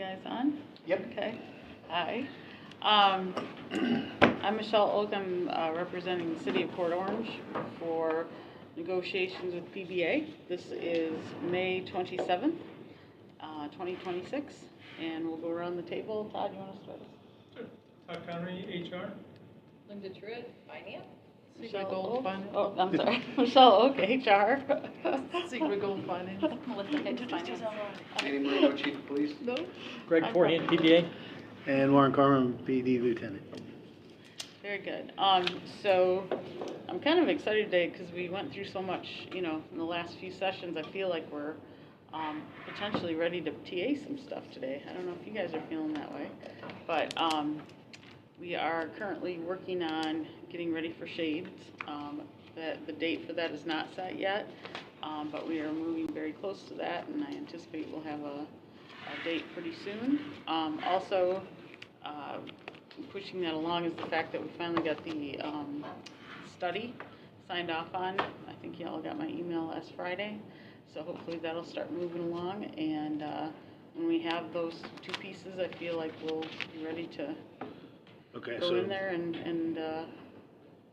guys on? Yep. Okay. Hi. I'm Michelle Oak. I'm representing the City of Port Orange for negotiations with PBA. This is May 27th, 2026, and we'll go around the table. Todd, you want to start? Sure. Todd Connery, HR. Linda Truitt, Finance. Michelle Gold Oak. Finance. Oh, I'm sorry. Michelle Oak, HR. Secret Gold Finance. Melissa Hicks, Finance. Andy Marino, Chief of Police. No. Greg I'm Forehand, PBA. And Warren Carmen, PD Lieutenant. Very good. So I'm kind of excited today because we went through so much, in the last few sessions. I feel like we're potentially ready to TA some stuff today. I don't know if you guys are feeling that way, but we are currently working on getting ready for shades. The date for that is not set yet, but we are moving very close to that, and I anticipate we'll have a date pretty soon. Also, pushing that along is the fact that we finally got the study signed off on. I think y'all got my email last Friday, so hopefully that'll start moving along, and when we have those two pieces, I feel like we'll be ready to go in there and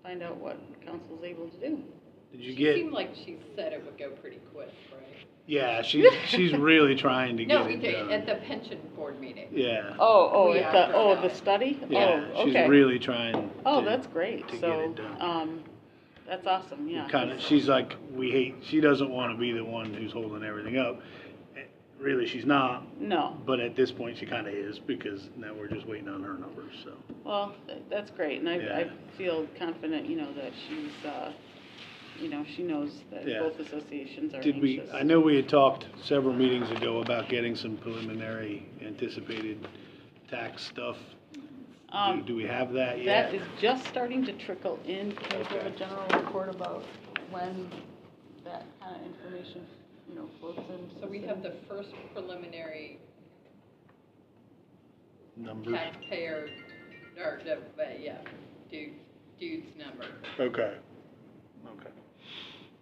find out what council's able to do. Did you She seemed like she said it would go pretty quick, right? Yeah, she's really trying to No, get it done. at the pension board meeting. Yeah. The study? Yeah, Oh, she's okay. really trying. That's great. to So, get it done. that's awesome. Yeah. She's like, she doesn't want to be the one who's holding everything up. Really, she's not. No. But at this point, she kind of is, because now we're just waiting on her numbers. So. Well, that's great, and Yeah. I feel confident, that she's, she knows that Yeah. both associations are Did we? anxious. I know we had talked several meetings ago about getting some preliminary anticipated tax stuff. Do we have that yet? That is just starting to trickle in. Can you give a general report about when that kind of information, floats in? So we have the first preliminary Numbers. taxpayer, dude's number. Okay.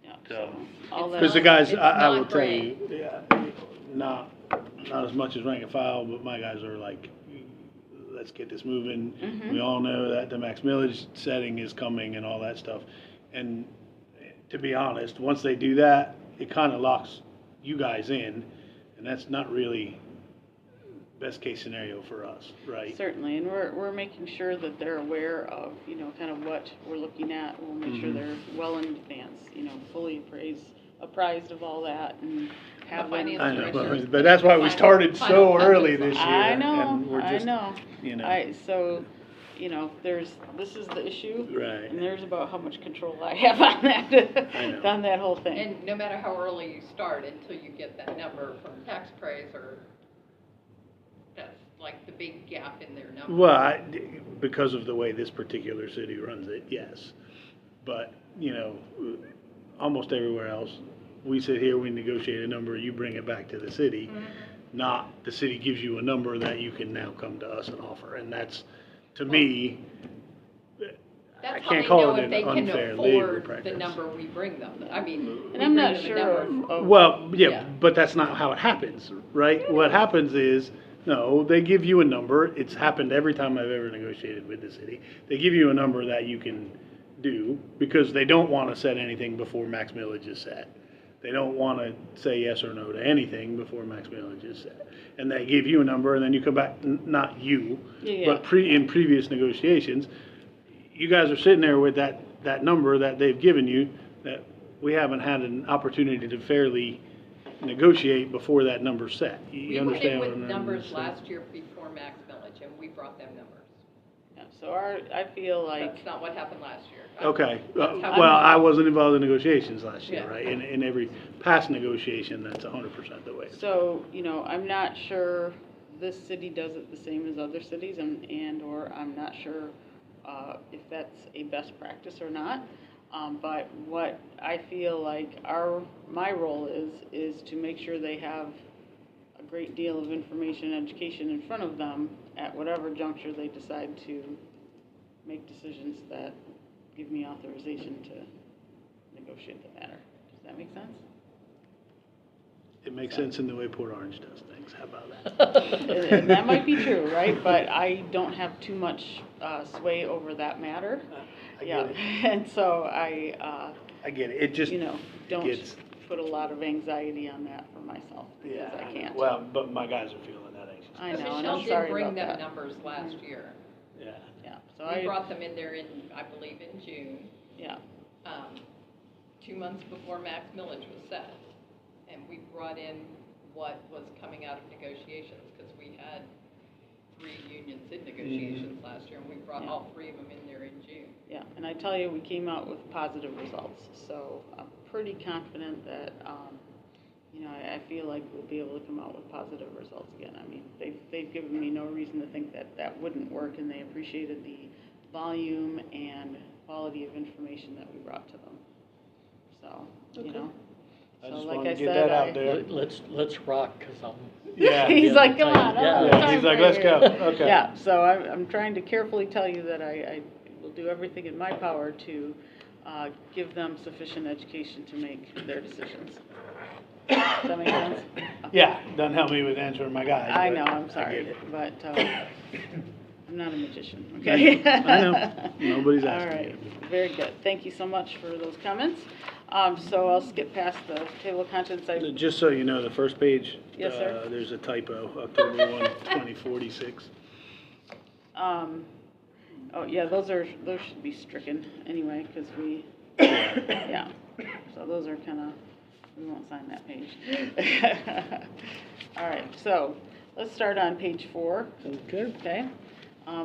Yeah. So, all that. because the guys, It's I will not tell great. you, yeah, not as much as rank and file, but my guys are like, let's get this moving. Mhm. We all know that the max millage setting is coming and all that stuff. And to be honest, once they do that, it kind of locks you guys in, and that's not really best case scenario for us, right? Certainly, and we're making sure that they're aware of, kind of what we're looking at. We'll make sure they're well in advance, fully apprised of all that, and have them. finance I know, directors but that's why we started final so early touches this on year. I know, and we're just, So, this is the issue. Right. And there's about how much control I have on that, I know. on that whole thing. And no matter how early you start, until you get that number from tax appraiser, that's like the big gap in their number. Well, because of the way this particular city runs it, yes. But, almost everywhere else, we sit here, we negotiate a number, you bring it back to the city, not the city gives you a number that you can now come to us and offer. And that's, to me, I That's how can't they call know it if they an can unfair labor afford the practice. number we bring them. I mean, And we I'm bring not them a sure number. of. Well, yeah, Yeah. but that's not how it happens, right? What happens is, no, they give you a number. It's happened every time I've ever negotiated with the city. They give you a number that you can do because they don't want to set anything before max millage is set. They don't want to say yes or no to anything before max millage is set. And they give you a number, and then you come back, not you, Yeah. but in previous negotiations, you guys are sitting there with that number that they've given you that we haven't had an opportunity to fairly negotiate before that number's set. You We went in understand what with I'm numbers saying? last year before max millage, and we brought them numbers. Yeah, so I feel like. That's not what happened last year. Okay, That's how well, we- I wasn't involved in negotiations last year, Yeah. right? In every past negotiation, that's 100% the way. it's So, I'm not sure this city does it the same as other cities, or I'm not sure if that's a best practice or not. But what I feel like my role is to make sure they have a great deal of information and education in front of them at whatever juncture they decide to make decisions that give me authorization to negotiate the matter. Does that make sense? It makes So. sense in the way Port Orange does things. How about that? And that might be true, right? But I don't have too much sway over that matter. I Yeah, get it. and so I, I get it. It just, you know, don't gets- put a lot of anxiety on that for myself because yeah, I can't. Well, but my guys are feeling that anxious. I But know, and Michelle I'm sorry did bring about them that. numbers last year. Yeah. Yeah, so We I, brought them in there in, I believe, in June, yeah, 2 months before max millage was set. And we brought in what was coming out of negotiations, because we had 3 unions in negotiations last year, and we brought Yeah. all 3 of them in there in June. yeah, and I tell you, we came out with positive results, so I'm pretty confident that, you know, I feel like we'll be able to come out with positive results again. I mean, they've given me no reason to think that that wouldn't work, and they appreciated the volume and quality of information that we brought to them. So, you know. I So just like wanted I to get said, that out there. Let's rock, because I'm. Yeah. He's Yeah, like, come on, I don't have yeah. time He's like, for let's you." go. Okay. Yeah, so I'm trying to carefully tell you that I will do everything in my power to give them sufficient education to make their decisions. Does that make sense? Yeah, doesn't help me with answering my guys. I but know, I'm I sorry, get it. but I'm not a magician, okay? I know. Nobody's asking All right, you. very good. Thank you so much for those comments. So I'll skip past the table of contents. Just so you know, the first page, Yes, sir. there's a typo, October 1, 2046. Oh, yeah, those should be stricken anyway, because we, yeah. So those are kind of, we won't sign that page. All right, so let's start on page 4. Okay. Okay,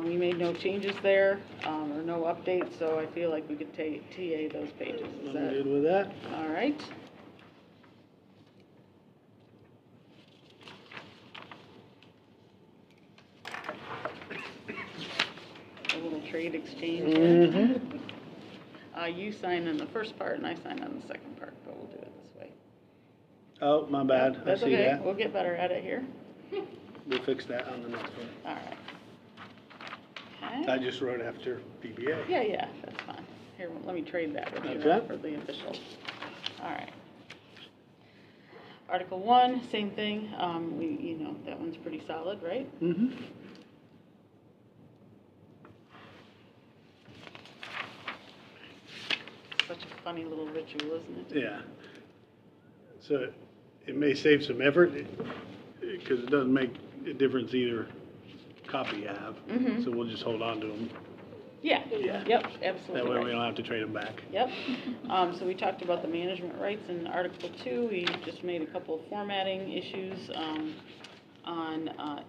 we made no changes there, or no updates, so I feel like we could TA those pages. Is I'm that, good with that. all right? A little trade exchange here. You sign on the first part and I sign on the second part, but we'll do it this way. Oh, my bad. I That's see okay, that. we'll get better at it here. We'll fix that on the next one. All right. I Okay. just wrote after PBA. Yeah, that's fine. Here, let me trade that with you Okay. for the official. All right. Article 1, same thing. You know, that one's pretty solid, right? Mm-hmm. Such a funny little ritual, isn't it? Yeah. So it may save some effort, because it doesn't make a difference either copy you have. Mhm. So we'll just hold on to them. Yeah. Yeah. Yep, That absolutely way right. we don't have to trade them back. Yep. So we talked about the management rights in Article 2. We just made a couple of formatting issues on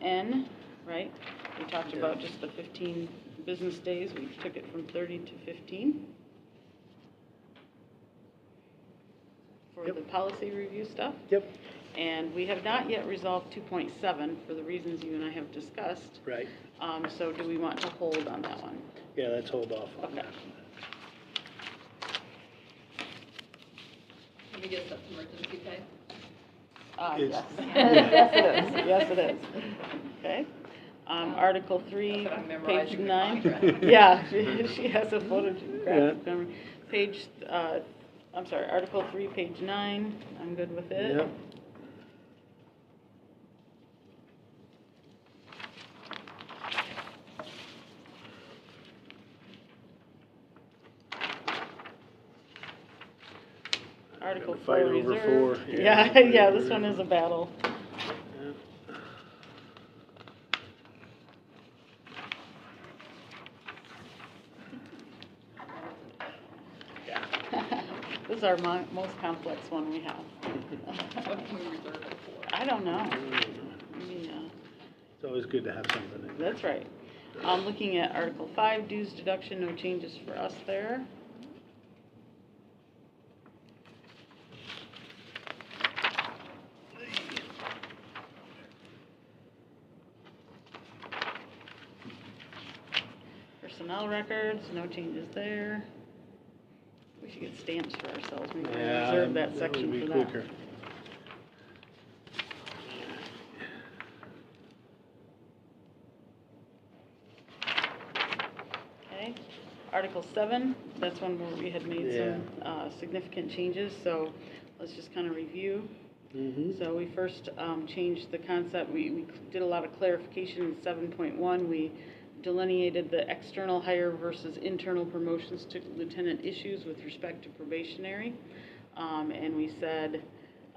N, right? We talked about just the 15 business days. We took it from 30 to 15 for Yep. the policy review stuff. Yep. And we have not yet resolved 2.7 for the reasons you and I have discussed. Right. So do we want to hold on that one? Yeah, let's hold off on Okay. that. Let me get the emergency pay. Yes. It's- Yes, it is. Okay. Article 3, That's what I'm page memorizing the 9. contract. Yeah, she has a photographic Yeah. memory. Page, I'm sorry, Article 3, page 9, I'm good with it. Yep. Article Gotta 4, fight over reserve. 4. Yeah, this one is a battle. Yeah. This is our most complex one we have. What can we reserve it for? I don't know. It's always good to have something in there. That's right. I'm looking at Article 5, dues deduction, no changes for us there. Personnel records, no changes there. We should get stamps for ourselves, maybe we'll reserve that section would for be that. quicker. Okay, Article 7, that's one where we had made some significant changes, so let's just kind of review. So we first changed the concept, we did a lot of clarification in 7.1. We delineated the external hire versus internal promotions to lieutenant issues with respect to probationary. And we said,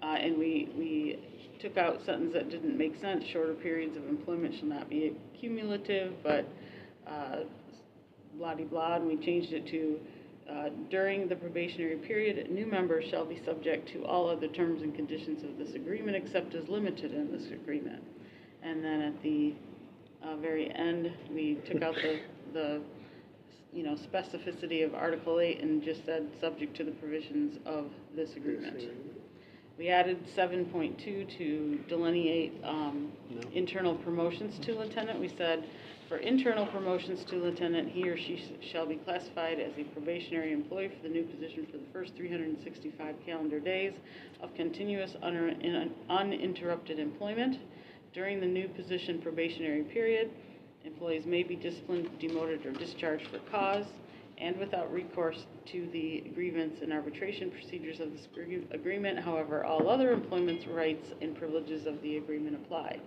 and we took out sentence that didn't make sense. Shorter periods of employment shall not be cumulative, but blah-de-blah, and we changed it to during the probationary period, new members shall be subject to all other terms and conditions of this agreement except as limited in this agreement. And then at the very end, we took out the specificity of Article 8 and just said subject to the provisions of this agreement. We added 7.2 to delineate internal promotions to lieutenant. We said for internal promotions to lieutenant, he or she shall be classified as a probationary employee for the new position for the first 365 calendar days of continuous uninterrupted employment. During the new position probationary period, employees may be disciplined, demoted, or discharged for cause and without recourse to the grievance and arbitration procedures of this agreement. However, all other employment rights and privileges of the agreement apply.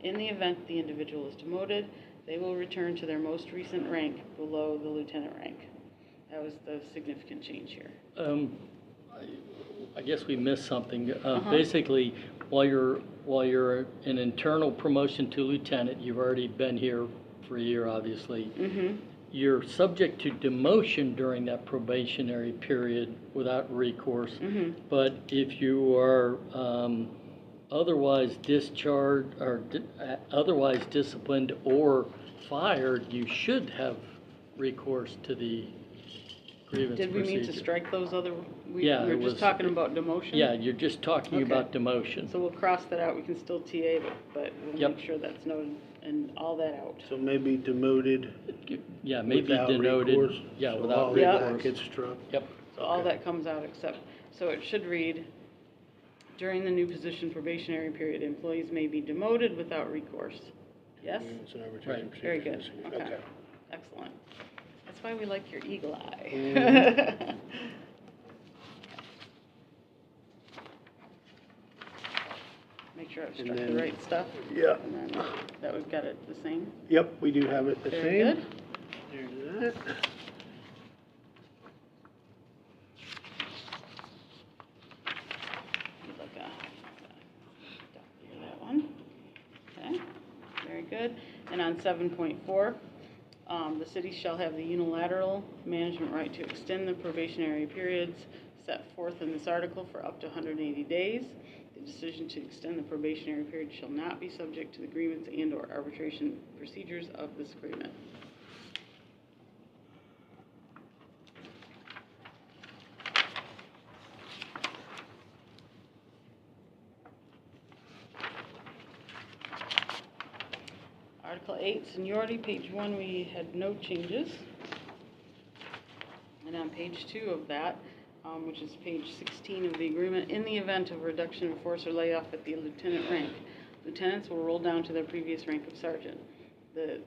In the event the individual is demoted, they will return to their most recent rank below the lieutenant rank. That was the significant change here. I guess we missed something. Basically, while you're an internal promotion to lieutenant, you've already been here for a year, obviously. You're subject to demotion during that probationary period without recourse. But if you are otherwise discharged or otherwise disciplined or fired, you should have recourse to the grievance Did we procedure. mean to strike those other? Yeah, we it were just was- talking about demotion? Yeah, you're just talking Okay. about demotion. So we'll cross that out. We can still TA, but we'll Yep. make sure that's noted and all that out. So maybe demoted Yeah, maybe without denoted. recourse. Yeah, So without all of that recourse. gets struck. Yep. So all Okay. that comes out except, so it should read, during the new position probationary period, employees may be demoted without recourse. Yes? It's an arbitration Right. Very procedure. good. Okay. Excellent. That's why we like your eagle eye. Make sure I've And struck the then- right stuff. Yeah. And then that we've got it the same. Yep, we do have it the Very same. good. There's that. You'd like a copy of that one. Okay, very good. And on 7.4, the city shall have the unilateral management right to extend the probationary periods set forth in this article for up to 180 days. The decision to extend the probationary period shall not be subject to the grievance and/or arbitration procedures of this agreement. Article 8, seniority, page 1, we had no changes. And on page 2 of that, which is page 16 of the agreement, in the event of reduction in force or layoff at the lieutenant rank, lieutenants will roll down to their previous rank of sergeant. The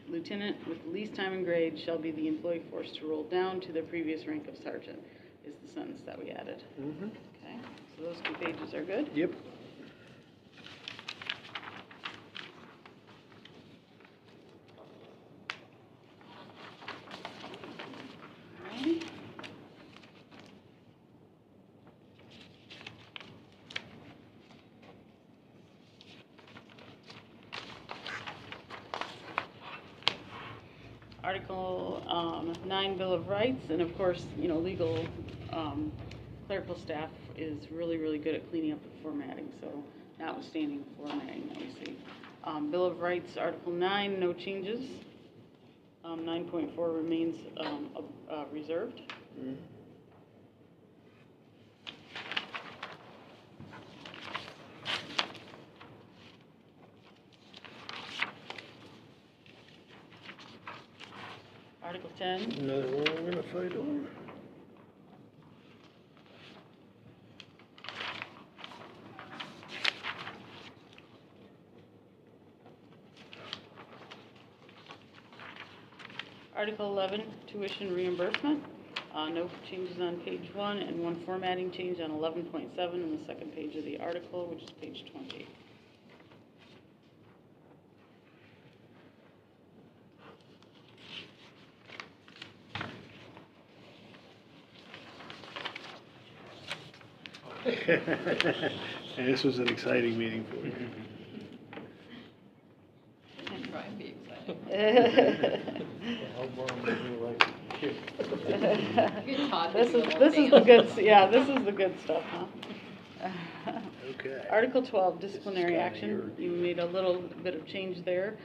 lieutenant with the least time and grade shall be the employee forced to roll down to their previous rank of sergeant, is the sentence that we added. Okay, so those 2 pages are good? Yep. Alright. Article 9, Bill of Rights, and of course, legal clerical staff is really, really good at cleaning up the formatting, so notwithstanding the formatting that we see. Bill of Rights, Article 9, no changes. 9.4 remains reserved. Article 10, Another one we're gonna fight over. Article 11, tuition reimbursement. No changes on page 1, and one formatting change on 11.7 in the second page of the article, which is page 20. And this was an exciting meeting for you. Try and be exciting. Good Todd, This do a is little this is the dance. good yeah, this is the good stuff, huh? Okay. Article 12, disciplinary kinda action. your- You made a little bit of change there.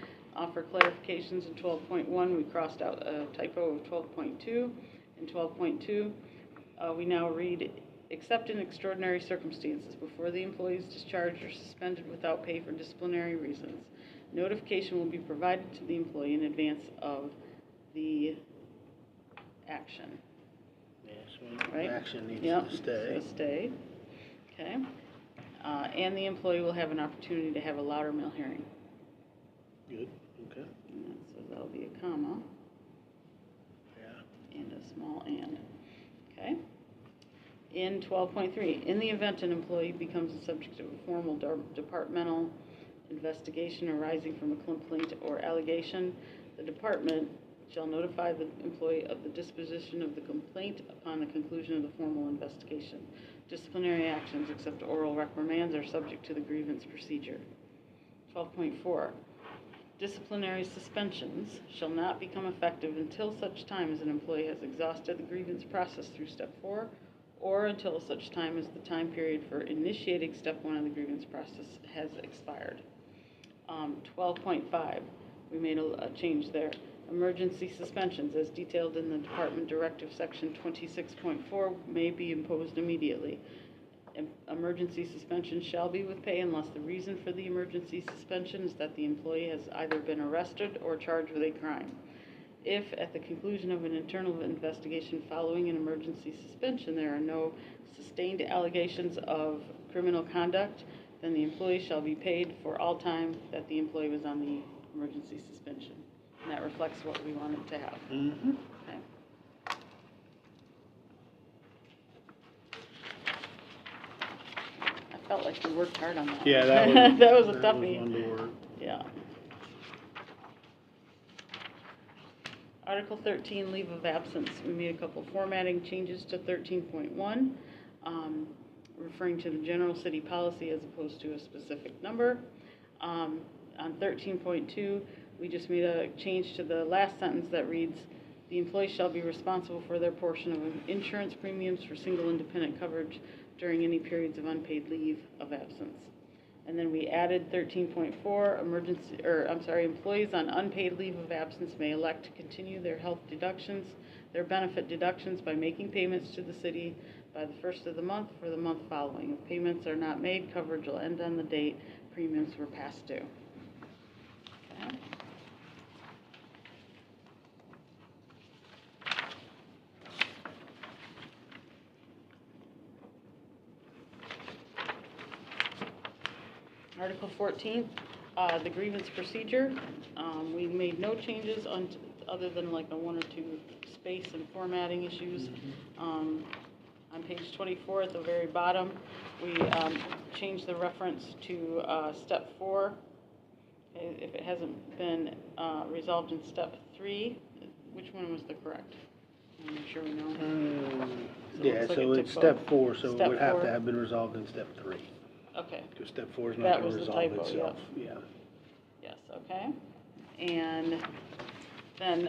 For clarifications in 12.1, we crossed out a typo of 12.2. In 12.2, we now read, except in extraordinary circumstances, before the employee is discharged or suspended without pay for disciplinary reasons, notification will be provided to the employee in advance of the action. Yeah, so Right? action needs Yep, to stay. so stay. Okay. And the employee will have an opportunity to have a louder hearing. Good, okay. So that'll be a comma Yeah. and a small and. Okay. In 12.3, in the event an employee becomes the subject of a formal departmental investigation arising from a complaint or allegation, the department shall notify the employee of the disposition of the complaint upon the conclusion of the formal investigation. Disciplinary actions, except oral reprimands, are subject to the grievance procedure. 12.4, disciplinary suspensions shall not become effective until such time as an employee has exhausted the grievance process through step 4, or until such time as the time period for initiating step 1 of the grievance process has expired. 12.5, we made a change there. Emergency suspensions, as detailed in the Department Directive Section 26.4, may be imposed immediately. Emergency suspension shall be with pay unless the reason for the emergency suspension is that the employee has either been arrested or charged with a crime. If, at the conclusion of an internal investigation following an emergency suspension, there are no sustained allegations of criminal conduct, then the employee shall be paid for all time that the employee was on the emergency suspension. And that reflects what we wanted to have. Mm-hmm. Okay. I felt like we worked hard on that. Yeah, that was, that was a that toughie. was one to work. Yeah. Article 13, leave of absence. We made a couple formatting changes to 13.1, referring to the general city policy as opposed to a specific number. On 13.2, we just made a change to the last sentence that reads, the employee shall be responsible for their portion of insurance premiums for single independent coverage during any periods of unpaid leave of absence. And then we added 13.4, employees on unpaid leave of absence may elect to continue their health deductions, their benefit deductions by making payments to the city by the first of the month for the month following. If payments are not made, coverage will end on the date premiums were past due. Okay. Article 14, the grievance procedure. We made no changes other than like a one or two space and formatting issues. On page 24 at the very bottom, we changed the reference to step 4. Okay, if it hasn't been resolved in step 3, which one was the correct? I want to make sure we know. Yeah, looks like so it it's took step 4, so it step would have 4. to have been resolved in step 3. Okay. Because step 4 is That not going was to the resolve typo, itself. Yeah. Yes, okay. And then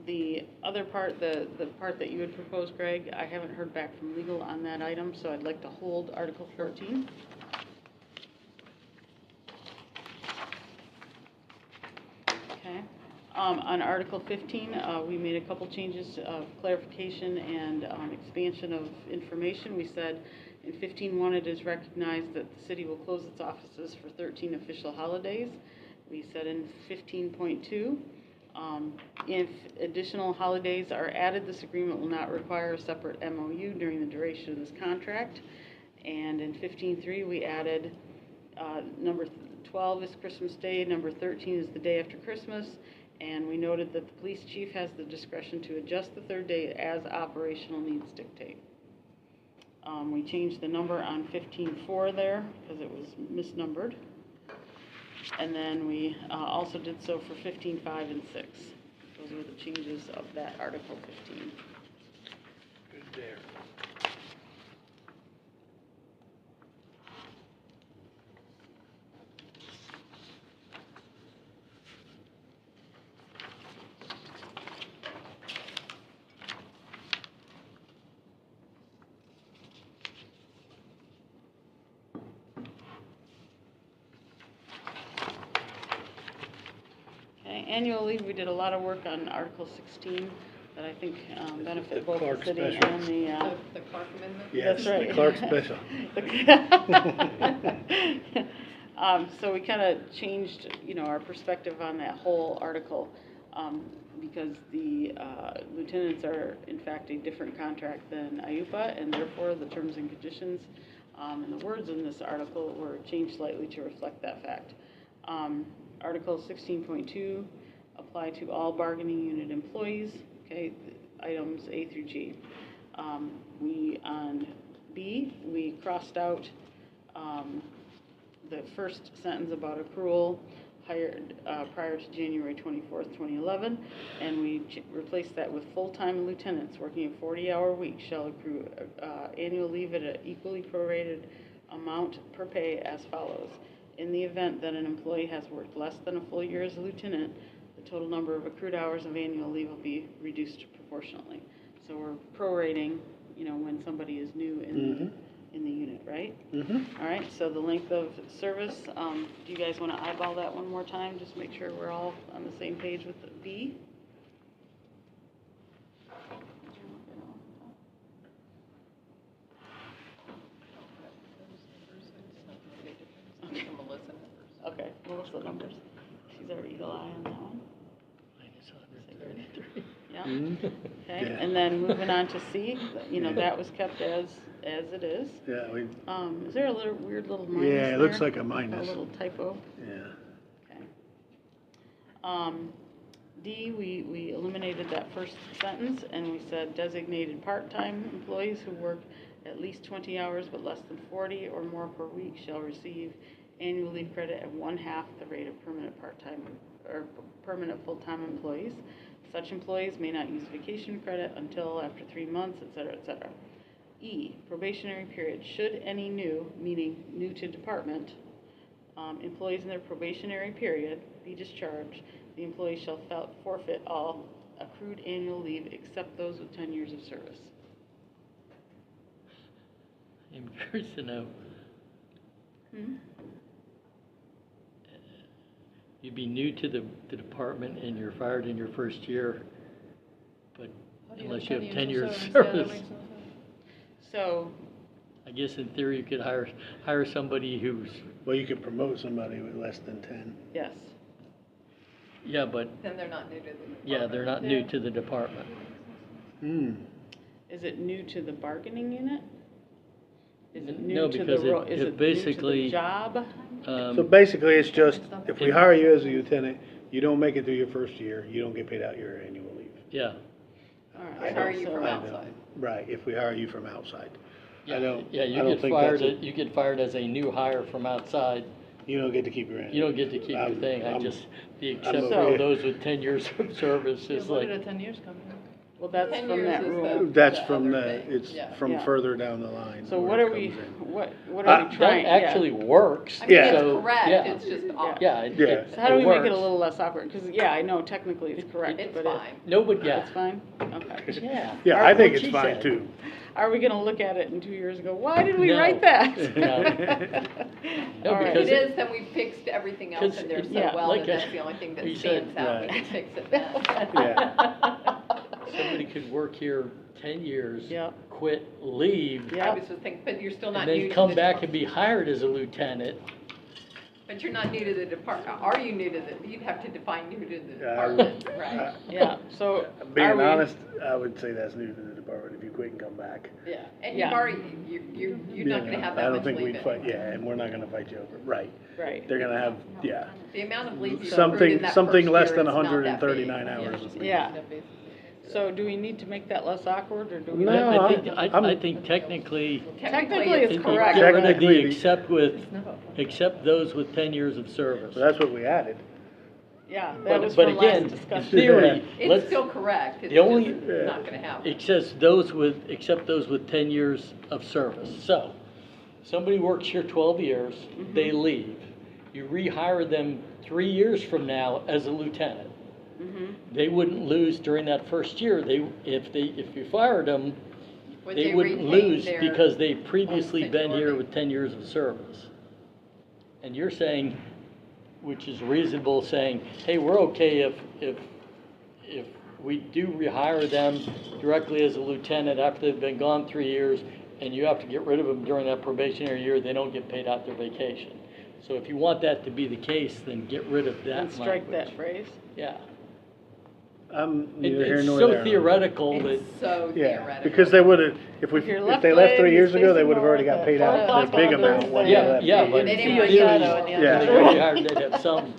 the other part, the part that you had proposed, Greg, I haven't heard back from legal on that item, so I'd like to hold Article 14. Okay. On Article 15, we made a couple changes of clarification and expansion of information. We said in 15.1 it is recognized that the city will close its offices for 13 official holidays. We said in 15.2, if additional holidays are added, this agreement will not require a separate MOU during the duration of this contract. And in 15.3, we added number 12 is Christmas Day, number 13 is the day after Christmas, And we noted that the police chief has the discretion to adjust the third day as operational needs dictate. We changed the number on 15.4 there because it was misnumbered. And then we also did so for 15.5 and 6. Those were the changes of that Article 15. Good there. Annual leave, we did a lot of work on Article 16 that I think benefit both the Clark city special. and the... The Clark Amendment? Yes, That's right. the Clark special. So we kind of changed, our perspective on that whole article because the lieutenants are in fact a different contract than IUPA, and therefore the terms and conditions and the words in this article were changed slightly to reflect that fact. Article 16.2 apply to all bargaining unit employees, okay, items A through G. On B, we crossed out the first sentence about accrual hired prior to January 24th, 2011, and we replaced that with full-time lieutenants working a 40-hour week shall accrue annual leave at an equally prorated amount per pay as follows. In the event that an employee has worked less than a full year as a lieutenant, the total number of accrued hours of annual leave will be reduced proportionally. So we're prorating, when somebody is new in the unit, right? All right, so the length of service, do you guys want to eyeball that one more time? Just make sure we're all on the same page with the B. Okay, Melissa numbers. She's our eagle eye on that one. Minus 133. Yeah. Mhm. Okay, Yeah. and then moving on to C, that was kept as it is. Yeah, Is there a little weird little minus yeah, it looks there? like a minus. A little typo. Yeah. Okay. D, we eliminated that first sentence and we said designated part-time employees who work at least 20 hours but less than 40 or more per week shall receive annual leave credit at 1/2 the rate of permanent part-time or permanent full-time employees. Such employees may not use vacation credit until after 3 months, et cetera, et cetera. E, probationary period. Should any new, meaning new to department, employees in their probationary period be discharged, the employee shall forfeit all accrued annual leave except those with 10 years of service. I'm curious to know, you'd be new to the department and you're fired in your first year, but unless you have 10 years of service. So, I guess in theory you could hire somebody who's, Well, you could promote somebody with less than 10. yes. yeah, but, Then they're not new to the department. yeah, they're not new to the department. Is it new to the bargaining unit? Is it No, new to the because role? it Is it new to basically, the job? So basically, it's just, if we hire you as a lieutenant, you don't make it through your first year, you don't get paid out your annual leave. yeah. All I right. Hire you so- from I don't- outside. Right, if we hire you from outside. Yeah, I don't, yeah, I you don't get think fired, that's you get fired as a new hire from outside. You don't get to keep your annual. You don't get to keep your I'm- thing. I'm- The I'm exception okay. for those with 10 years of service is like, 10 years come from? Well, that's 10 from years that is rule. That's the from other the, thing. it's Yeah. from Yeah. further down the line. So where what it are we, comes in. what are we that trying? yeah. actually works. I mean, Yeah. So, it's correct, yeah. it's just off. Yeah. Yeah. So how do we make it a works. little less awkward? Because, yeah, I know technically it's correct, It's but fine. No, but yeah. it's fine? Okay. Yeah. Yeah, Or I think what it's she fine said. too. Are we gonna look at it in 2 years and go, why did we No. write that? No, All right. If because it is, then we fixed everything else 'cause in there it- so yeah, well, like and that's I- the only thing that we said- stands out, we Right. can fix it then. Yeah. somebody could work here 10 years, Yep. quit, leave, Yeah. I was just thinking, but you're still not and new then to come the back and department. be hired as a lieutenant. But you're not new to the department, are you new to the, you'd have to define new to the I would- department, right? Yeah, so are Being we- honest, I would say that's new to the department. department if you quit and come back. Yeah, and Yeah. you've already, you're not gonna have I that don't much think leave we'd fight, anyway. yeah, and we're not gonna fight you over, it. Right. Right. They're gonna have, yeah, The amount of leave you've accrued in something, that something first less year than is not that hundred and big. 39 hours. is Yeah. So do we need to make that less awkward, or do we? No, I think technically, Technically, it's it- correct. get rid of the Technically- except those with 10 years of service. So that's what we added. Yeah, that But was but from again, last in discussion. theory, It's let's, still correct, it's the only- just not gonna happen. it says except those with 10 years of service. So, somebody works here 12 years, they leave. You rehire them 3 years from now as a lieutenant. They wouldn't lose during that first year. If you fired them, Would they wouldn't retain lose their because they've previously old been here seniority? with 10 years of service. And you're saying, which is reasonable, saying, hey, we're okay if we do rehire them directly as a lieutenant after they've been gone 3 years, and you have to get rid of them during that probationary year, they don't get paid out their vacation. So if you want that to be the case, then get rid of that And strike that language. phrase. Yeah. I'm neither here It's nor so there. theoretical that, It's so Yeah, theoretical. because they would've, if Your if left they left 3 leg years is ago, they facing would've already north, got paid out that the big four amount o'clock when on they yeah, left. yeah, but They in didn't theory, write shadow in the if other they direction. rehired, they'd have some.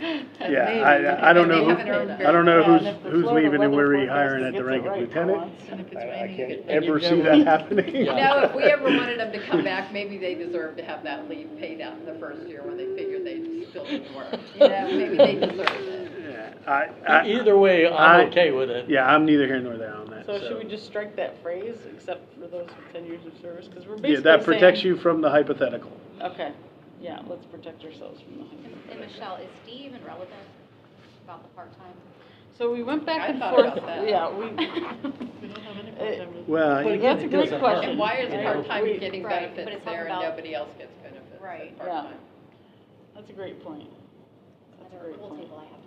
Yeah, I don't know, And they haven't earned I very don't know much. Yeah, and if the who's Florida leaving and we're weather forecast rehiring at the gets it rank of right for lieutenant. once. I can't And ever you've see never- that happening. Yeah. No, if we ever wanted them to come back, maybe they deserve to have that leave paid out in the first year when they figured they still didn't work. You know, maybe they deserve it. Yeah, Either way, I'm okay with it. Yeah, I'm neither here nor there on that, So should we just strike that phrase, except for those with 10 years of service? Because we're Yeah, basically that protects saying- you from the hypothetical. Okay, yeah, let's protect ourselves from the hypothetical. And Michelle, is D even relevant about the part-time? So we went back I and thought forth. about that. Yeah, we. Well, But you- again, That's a it great doesn't question. hurt. And why is I part-time agree. getting Right, but benefits it's not there and about- nobody else gets benefits Right. as Yeah. part-time? That's a great point. That's a Another great pool point. table I have to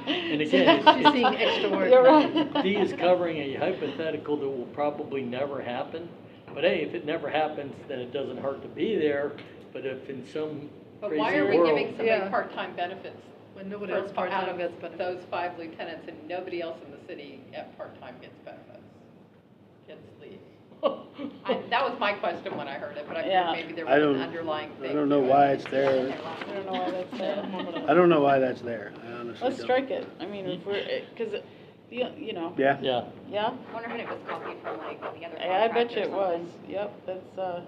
And again, You're right. D is covering a hypothetical that will probably never happen. But hey, if it never happens, then it doesn't hurt to be there. But if in some But crazy why are we world, giving somebody Yeah. part-time benefits? When nobody for else out part-time of gets benefits. those 5 lieutenants and nobody else in the city at part-time gets benefits, gets leave? That was my question when I heard it, but I Yeah. think maybe there I was an don't- underlying thing. I don't know to it. why it's there. I don't know why that's there. I don't know why that's there, I honestly Let's don't. strike it. I mean, if we're, because, you know, Yeah, yeah. yeah? I wonder if it was copied from like the other I bet you contract it or was. something. Yep, that's,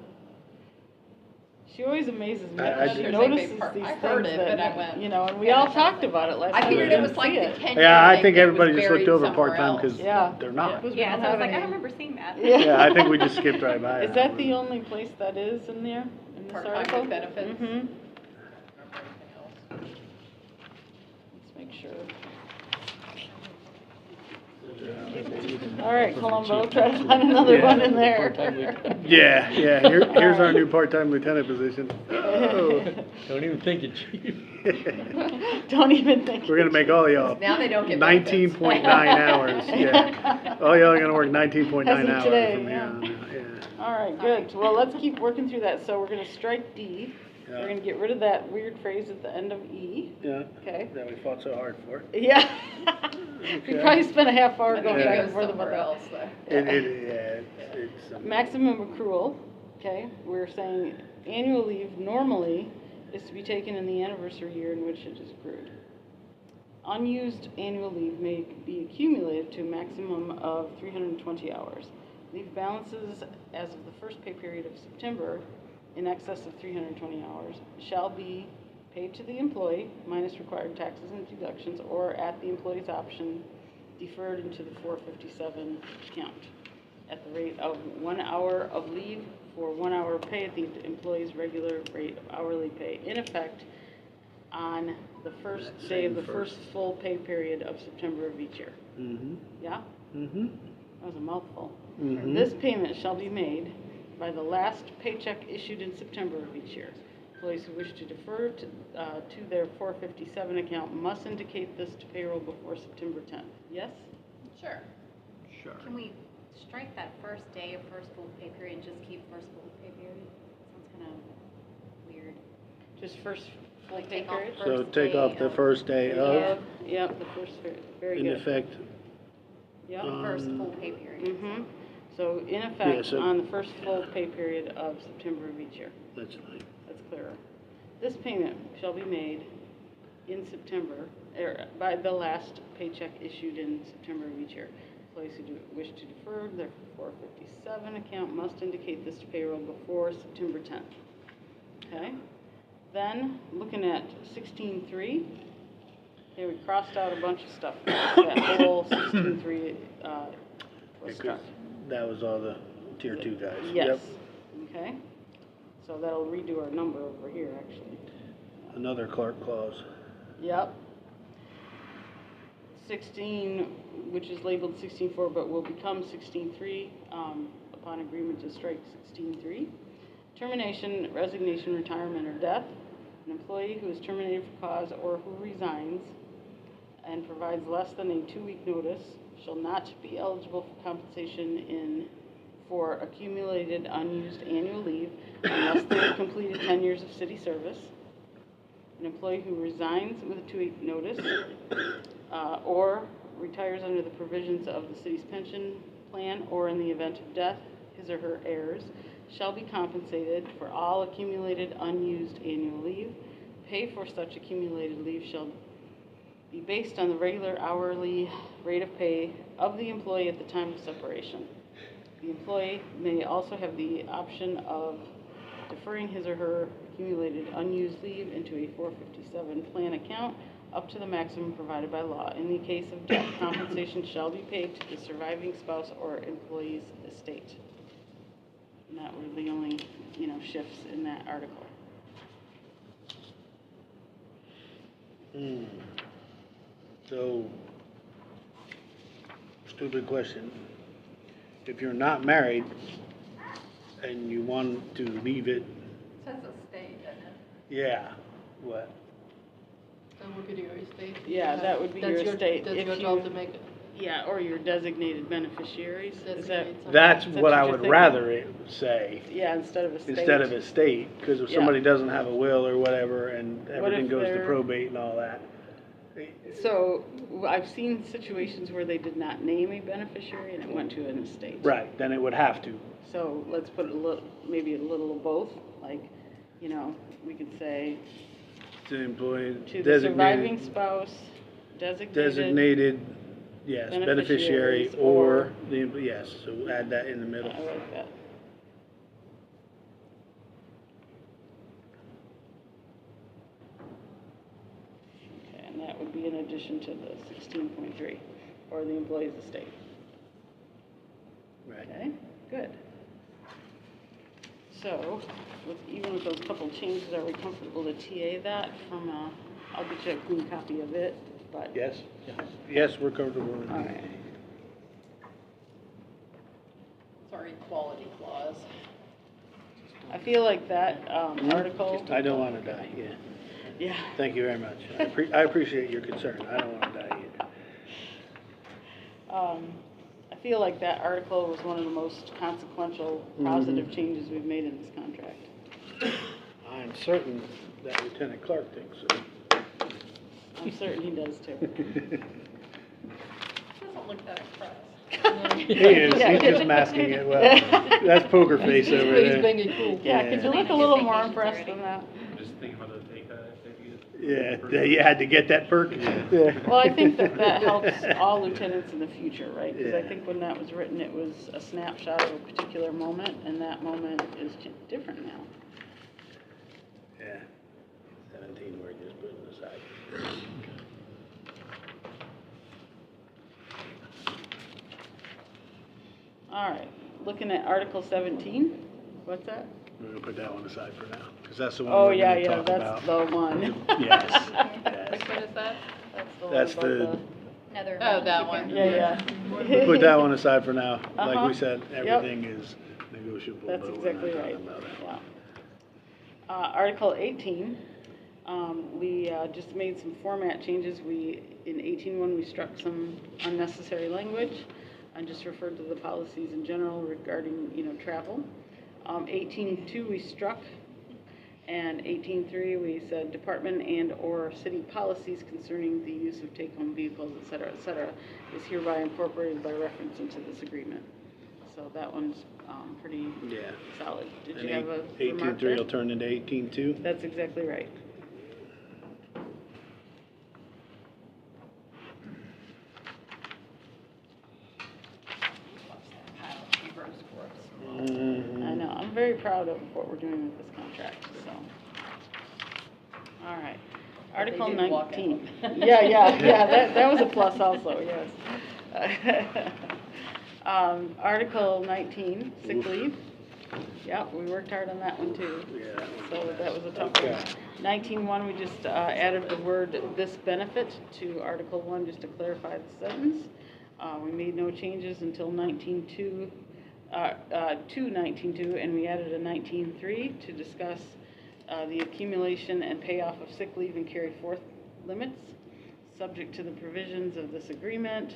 she always amazes me. I She just- notices these I things heard it, but I that, went, you know, and we yeah, all that talked sounds about it last I time. figured We it was didn't like see the it. 10-year yeah, I thing think that everybody was just looked buried over somewhere part-time, else. cause Yeah. they're not. Yeah, so I was like, I remember seeing that. Yeah, I think we just skipped right by it. Is that the only place that is in there, in this Part-time article? with benefits? Mm-hmm. Let's make sure. All right, Columbo, try to find another one in there. Part-time lieutenant. Yeah, here's our new part-time lieutenant position. Oh. Don't even think it, chief. Don't even think. We're gonna make all y'all Now they don't get benefits. 19.9 hours, yeah. All y'all are gonna work 19.9 As of hours today, from here yeah. on out, yeah. All right, good. Well, let's keep working through that. So we're gonna strike D. Yeah. We're gonna get rid of that weird phrase at the end of E. Yeah, Okay. that we fought so hard for. Yeah. We Okay. probably spent a half hour I going think back it and goes forth about somewhere that. else, though. It's Maximum accrual, okay? We're saying annual leave normally is to be taken in the anniversary year in which it is accrued. Unused annual leave may be accumulated to a maximum of 320 hours. Leave balances as of the first pay period of September in excess of 320 hours shall be paid to the employee minus required taxes and deductions, or at the employee's option, deferred into the 457 account at the rate of 1 hour of leave for 1 hour of pay at the employee's regular rate of hourly pay, in effect on the first That day of same the first full pay period of September of each year. Mm-hmm, Yeah? mm-hmm, That was a mouthful. mm-hmm. This payment shall be made by the last paycheck issued in September of each year. Employees who wish to defer to their 457 account must indicate this to payroll before September 10th. Yes? Sure. Sure. Can we strike that first day of first full pay period and just keep first full pay period? Sounds kind of weird. Just first full Like pay take off period? So first take day off the of- first day of, Yep, the first, very in good. effect, Yep. The first full pay period. Mm-hmm. So in effect, so- on the first full pay period of September of each year. That's fine. That's clearer. This payment shall be made in September, or by the last paycheck issued in September of each year. Employees who wish to defer their 457 account must indicate this to payroll before September 10th. Okay? Then, looking at 16.3, okay, we crossed out a bunch of stuff. That whole 16.3 was struck. That was all the tier 2 guys. Yes. Yep. Okay? So that'll redo our number over here, actually. Another Clark clause. Yep. 16, which is labeled 16.4, but will become 16.3 upon agreement to strike 16.3. Termination, resignation, retirement, or death. An employee who is terminated for cause or who resigns and provides less than a 2-week notice shall not be eligible for compensation for accumulated unused annual leave unless they have completed 10 years of city service. An employee who resigns with a 2-week notice or retires under the provisions of the city's pension plan or in the event of death, his or her heirs, shall be compensated for all accumulated unused annual leave. Pay for such accumulated leave shall be based on the regular hourly rate of pay of the employee at the time of separation. The employee may also have the option of deferring his or her accumulated unused leave into a 457 plan account up to the maximum provided by law. In the case of death, compensation shall be paid to the surviving spouse or employee's estate. And that were the only, shifts in that article. So, stupid question. If you're not married and you want to leave it, It says estate, doesn't it? yeah, what? So look at your estate. Yeah, that would be your estate. That's If your you- job to make it. Yeah, or your designated beneficiaries. Is that? Designate someone. That's Is that what I what you're would thinking? rather it say, Yeah, instead of estate. instead of estate, because if Yeah. somebody doesn't have a will or whatever and What everything if goes to they're- probate and all that. So, I've seen situations where they did not name a beneficiary and it went to an estate. Right, then it would have to. So let's put maybe a little of both, like, we could say To employee to the surviving designated, spouse, designated, yes, beneficiary beneficiaries or the, yes, so add that in the middle. I like that. Okay, and that would be in addition to the 16.3, or the employee's estate. Right. Okay, good. So, even with those couple changes, are we comfortable to TA that from, I'll get you a clean copy of it, but. Yes? Yes, we're comfortable with All that. right. It's our equality clause. I feel like that article. I don't want to die, yeah. Yeah. Thank you very much. I appreciate your concern. I don't want to die either. I feel like that article was one of the most consequential, positive changes we've made in this contract. I'm certain that Lieutenant Clark thinks so. I'm certain he does too. Doesn't look that impressed. He is, he's just masking it well. That's poker face over He's there. being cool. Yeah, could you look a little more impressed than that? Just thinking about the take Yeah, you had to get that perk? Yeah. Well, I think that helps all lieutenants in the future, right? Because I Yeah. think when that was written, it was a snapshot of a particular moment, and that moment is different now. Yeah. 17 we're just putting aside. All right, looking at Article 17, what's that? We're gonna put that one aside for now, because that's the one Oh, we're yeah, gonna yeah, talk that's about. the one. Yes, Which one is that? That's one about the- Another Oh, that emergency one. Yeah, We'll yeah. put that one aside for now. Like Uh-huh. we said, Yep. everything is negotiable, That's but we're not exactly right, talking about that yeah. one. Article 18, we just made some format changes. In 18.1, we struck some unnecessary language and just referred to the policies in general regarding, travel. 18.2, we struck, And 18.3, we said department and/or city policies concerning the use of take-home vehicles, et cetera, is hereby incorporated by reference into this agreement. So that one's pretty Yeah. solid. Did And you have a remark 18.3 there? will turn into 18.2? That's exactly right. I know, I'm very proud of what we're doing with this contract, so. All right. Article didn't walk 19. out. Yeah, that was a plus also, yes. Article 19, sick Oof. leave. Yeah, we worked hard on that one too. Yeah. So that was a tough Okay. one. 19.1, we just added the word "this benefit" to Article 1 just to clarify the sentence. We made no changes until 19.2, to 19.2, and we added a 19.3 to discuss the accumulation and payoff of sick leave and carry forth limits, subject to the provisions of this agreement,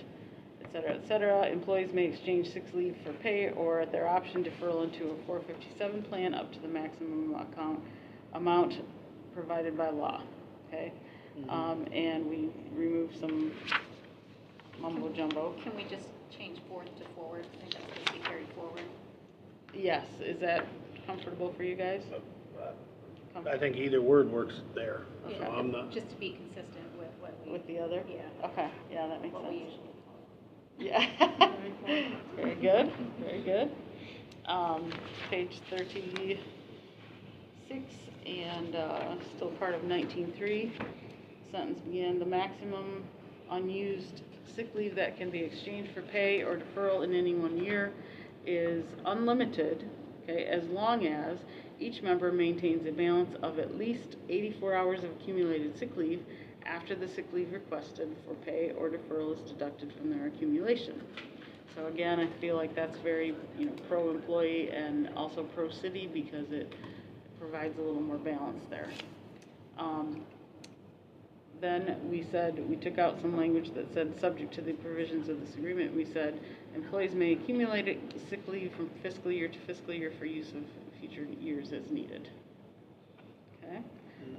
et cetera, et cetera. Employees may exchange sick leave for pay or at their option deferral into a 457 plan up to the maximum amount provided by law, okay? And we removed some mumbo jumbo. Can we just change fourth to forward, and just to be carried forward? Yes, is that comfortable for you guys? I think either word works there. So Yeah, I'm not. just to be consistent with what we. With the other? Yeah. Okay, yeah, that makes What we sense. usually. Yeah. Very good, very good. Page 36 and still part of 19.3. Sentence began, the maximum unused sick leave that can be exchanged for pay or deferral in any 1 year is unlimited, okay, as long as each member maintains a balance of at least 84 hours of accumulated sick leave after the sick leave requested for pay or deferral is deducted from their accumulation. So again, I feel like that's very, pro-employee and also pro-city because it provides a little more balance there. Then we said, we took out some language that said, subject to the provisions of this agreement, we said, employees may accumulate sick leave from fiscal year to fiscal year for use of future years as needed. Okay?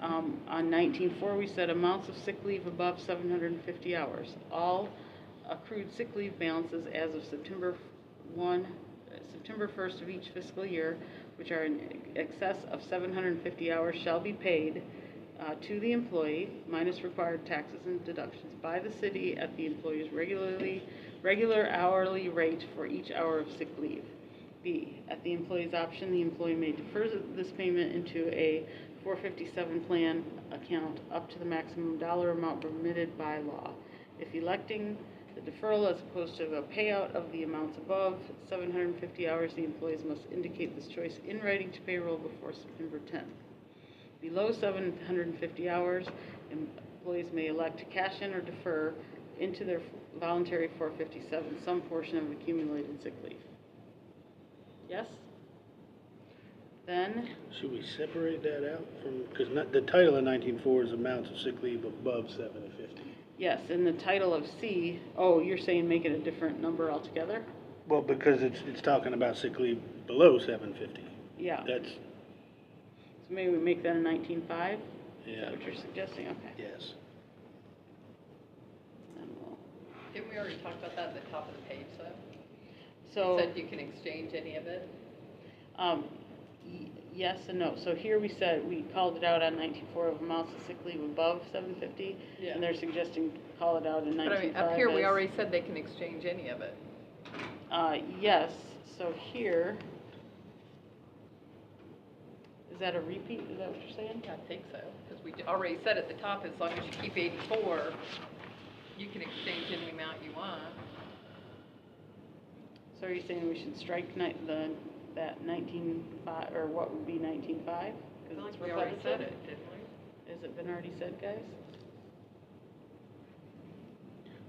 On 19.4, we said amounts of sick leave above 750 hours. All accrued sick leave balances as of September 1st of each fiscal year, which are in excess of 750 hours, shall be paid to the employee, minus required taxes and deductions, by the city at the employee's regular hourly rate for each hour of sick leave. B, at the employee's option, the employee may defer this payment into a 457 plan account up to the maximum dollar amount permitted by law. If electing the deferral as opposed to a payout of the amounts above 750 hours, the employees must indicate this choice in writing to payroll before September 10th. Below 750 hours, employees may elect to cash in or defer into their voluntary 457 some portion of accumulated sick leave. Yes? Then, Should we separate that out from, because the title of 19.4 is amounts of sick leave above 750. yes, in the title of C, oh, you're saying make it a different number altogether? Well, because it's talking about sick leave below 750. Yeah. That's, So maybe we make that a 19.5? Is that yeah, what you're suggesting? Okay. yes. Then we'll- Didn't we already talk about that at the top of the page, though? So. You said you can exchange any of it? Yes and no. So here we said, we called it out on 19.4 of amounts of sick leave above 750. Yeah. And they're suggesting call it out in 19.5 But I mean, up here, we as- already said they can exchange any of it. Yes, so here, is that a repeat? Is that what you're saying? I think so, because we already said at the top, as long as you keep 84, you can exchange any amount you want. So are you saying we should strike that 19.5, or what would be 19.5? I feel like we already said it, didn't we? Has it been already said, guys?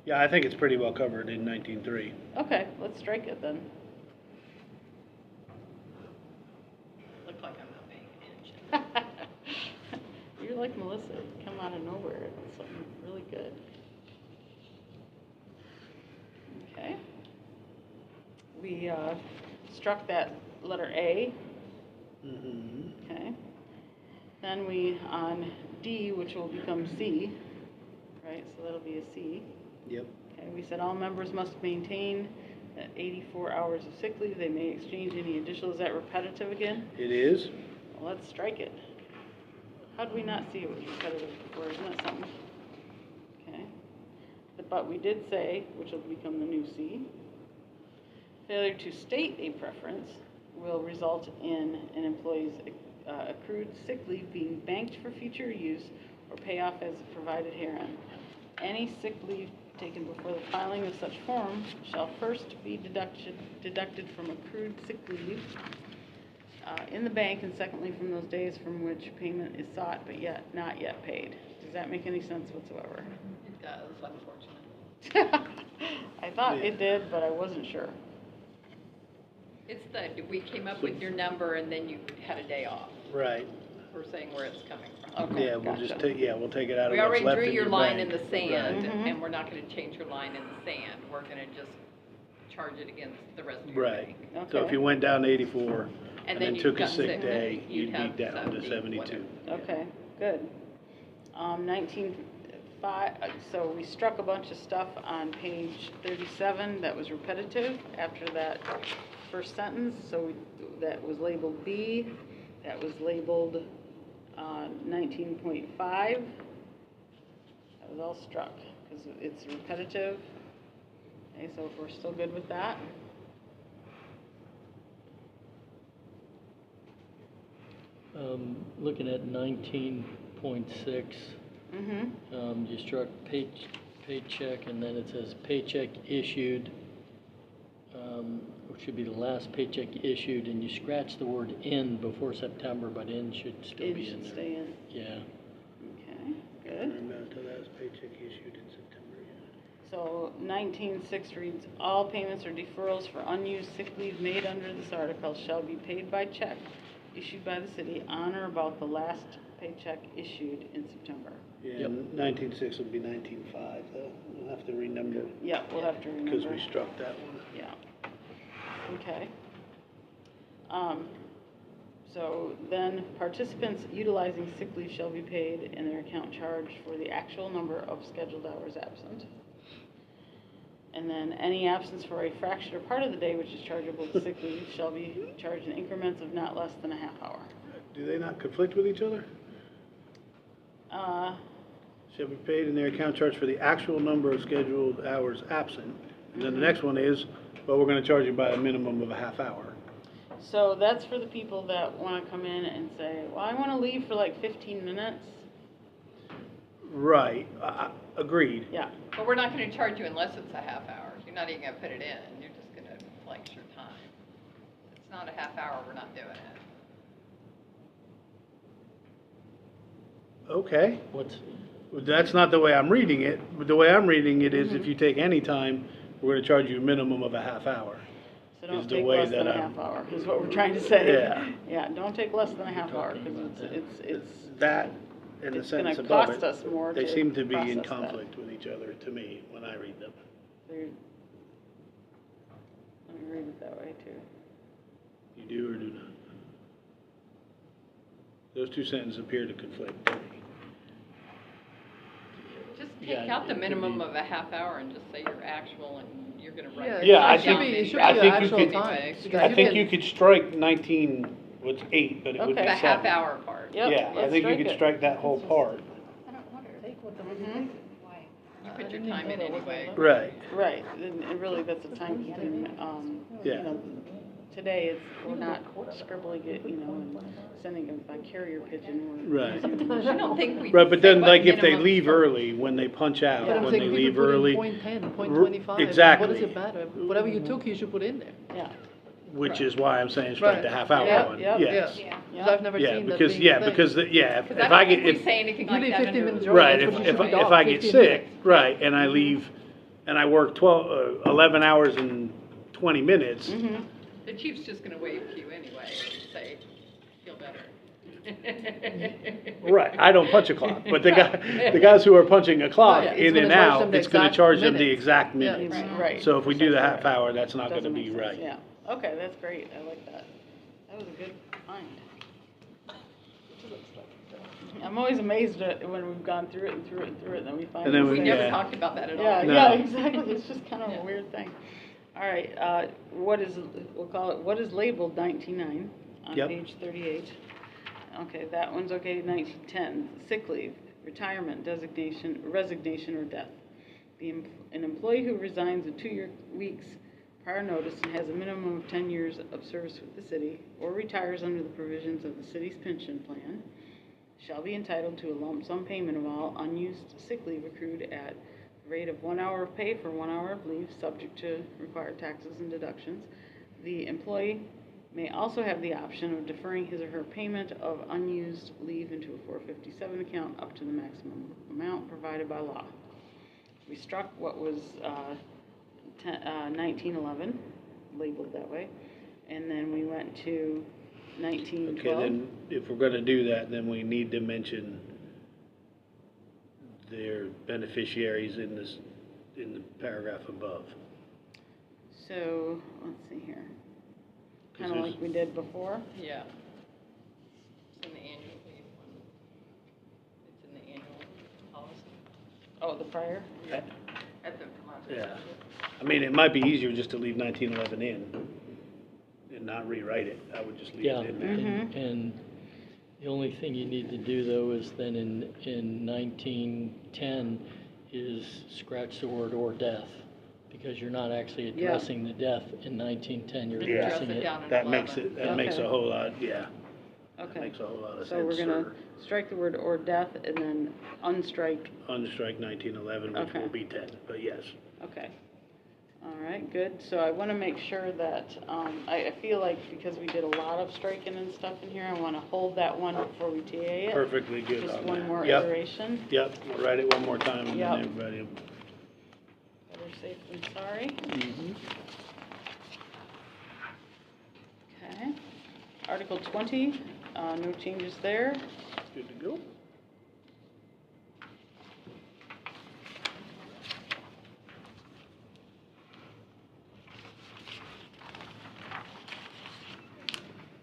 Yeah, I think it's pretty well covered in 19.3. Okay, let's strike it then. Look like I'm not paying attention. You're like Melissa, you come out of nowhere, it's something really good. Okay. We struck that letter A, Mm-hmm. okay. Then we, on D, which will become C, right, so that'll be a C. Yep. Okay, we said all members must maintain 84 hours of sick leave. They may exchange any additional. Is that repetitive again? It is. Well, let's strike it. How did we not see it was repetitive before? Isn't that something? Okay. But we did say, which will become the new C, failure to state a preference will result in an employee's accrued sick leave being banked for future use or payoff as provided herein. Any sick leave taken before the filing of such form shall first be deducted from accrued sick leave in the bank, and secondly from those days from which payment is sought but yet not yet paid. Does that make any sense whatsoever? It does, unfortunately. I thought it did, but I wasn't sure. It's we came up with your number and then you had a day off. Right. We're saying where it's coming from. Okay, Yeah, we'll gotcha. just take, we'll take it out of We what's already left drew in your your line in bank. the sand, Right. and we're not gonna change your line in the sand. We're gonna just charge it against the rest of your Right. bank. So if Okay. you went down to 84 and then you've took a got sick sick day, leave, you'd be have down to 70, 72. Okay, good. 19.5, so we struck a bunch of stuff on page 37 that was repetitive after that first sentence. So that was labeled B, that was labeled 19.5. That was all struck because it's repetitive. Okay, so if we're still good with that. Looking at 19.6, you struck paycheck, and then it says paycheck issued, which should be the last paycheck issued, and you scratch the word in before September, but in should still It be in should there. stay in. Yeah. Okay, good. Until that paycheck issued in September, So 19.6 reads, all payments or deferrals for unused sick leave made under this article shall be paid by check issued by the city on or about the last paycheck issued in September. Yeah, Yep. 19.6 would be 19.5, though. We'll have to renumber Yeah, we'll have to remember. because we struck that one. Yeah. Okay. So then participants utilizing sick leave shall be paid in their account charged for the actual number of scheduled hours absent. And then any absence for a fraction or part of the day which is chargeable to sick leave shall be charged in increments of not less than a half hour. Do they not conflict with each other? Shall be paid in their account charge for the actual number of scheduled hours absent. And then the next one is, well, we're gonna charge you by a minimum of a half hour. So that's for the people that want to come in and say, well, I want to leave for like 15 minutes. Right, agreed. Yeah. But we're not gonna charge you unless it's a half hour. You're not even gonna put it in. You're just gonna flex your time. If it's not a half hour, we're not doing it. Okay, What's, that's not the way I'm reading it. But the way I'm reading it is if you take any time, we're gonna charge you a minimum of a half hour. So don't Is the take way less than that a I'm- half hour, is what we're trying to say. Yeah. Yeah, don't take less than a half hour, talking because about that. it's, That and the it's gonna sentence above cost it, us more they to seem to be in process that. conflict with each other to me when I read them. Let me read it that way too. You do or do not? Those two sentences appear to conflict to me. Just Yeah, take out the it could minimum be- of a half hour and just say your actual, and you're gonna write. Yeah, it Yeah, I down think- it should be I your think you actual could- time. I because I you think can- you could strike 19, what's 8, but it would be Okay. The 7. half hour part. Yep, Yeah, I let's think you strike could it. strike that whole part. I don't wonder. Take what the Mhm. Why? You put your time in anyway. Right. Right, and really, that's a timekeeping, you Yeah. know, today, it's, we're not scribbling it, you know, and sending it by carrier pigeon. We're Right. using the I machine. don't think we. Right, but say then what like if they minimum leave start. early, when they punch out, But I'm when they saying leave people put in early, point 10, point R- 25. exactly. What does it matter? Whatever you took, you should put in there. Yeah, which is why I'm saying strike Right. the half hour Yep, one. yep. Yes. Yeah. Because I've never Yeah, seen that because, being yeah, a thing. because, yeah, if Because if I I don't get, think we if, say anything You like leave that 15 under. minutes early, right, that's what you should be if off, I get 15 sick, minutes. right, and I leave, and I work 11 hours and 20 minutes, mhm, The chief's just gonna wave to you anyway and say, feel better. right, I don't punch a clock, but the guys who are punching a clock Right, it's in gonna and charge out, them the it's gonna exact charge them the minutes. exact Yeah. minutes. right. So if we do the Precisely half right. hour, that's not Doesn't gonna make be sense, right. Yeah, okay, that's great, I like that. That was a good find. I'm always amazed at when we've gone through it and through it and through it, and then we finally. And then We Yeah. never talked about that at all. Yeah, No. yeah, exactly, it's just kind of Yeah. a weird thing. All right, we'll call it, what is labeled 19.9 on Yep. page 38? Okay, that one's okay, 19.10, sick leave, retirement, designation, resignation, or death. An employee who resigns in 2 weeks prior notice and has a minimum of 10 years of service with the city, or retires under the provisions of the city's pension plan, shall be entitled to a lump sum payment of all unused sick leave accrued at the rate of 1 hour of pay for 1 hour of leave, subject to required taxes and deductions. The employee may also have the option of deferring his or her payment of unused leave into a 457 account up to the maximum amount provided by law. We struck what was 1911, labeled that way, and then we went to 1912. Okay, then if we're gonna do that, then we need to mention their beneficiaries in the paragraph above. So, let's see here. 'Cause Kind of there's- like we did before. Yeah. It's in the annual leave one. It's in the annual policy. Oh, the prior? At the last. Yeah, I mean, it might be easier just to leave 1911 in and not rewrite it. I would just leave Yeah, it in there. and the only thing you need to do though is then in 1910 is scratch the word "or death," because you're not actually addressing the death in 1910, you're Yeah. addressing Address it it. down in That makes 11. it, that makes a Okay. whole lot, yeah. That Okay. makes a whole lot of sense. So we're gonna Or strike the word "or death" and then unstrike. unstrike 1911, which Okay. will be 10, but yes. Okay. All right, good. So I want to make sure that, I feel like because we did a lot of striking and stuff in here, I want to hold that one before we TA it. Perfectly good Just on one that. more Yep. iteration. Yep, we'll write it one more time and Yep. then everybody will. Better safe than sorry. Mhm. Okay. Article 20, no changes there. Good to go.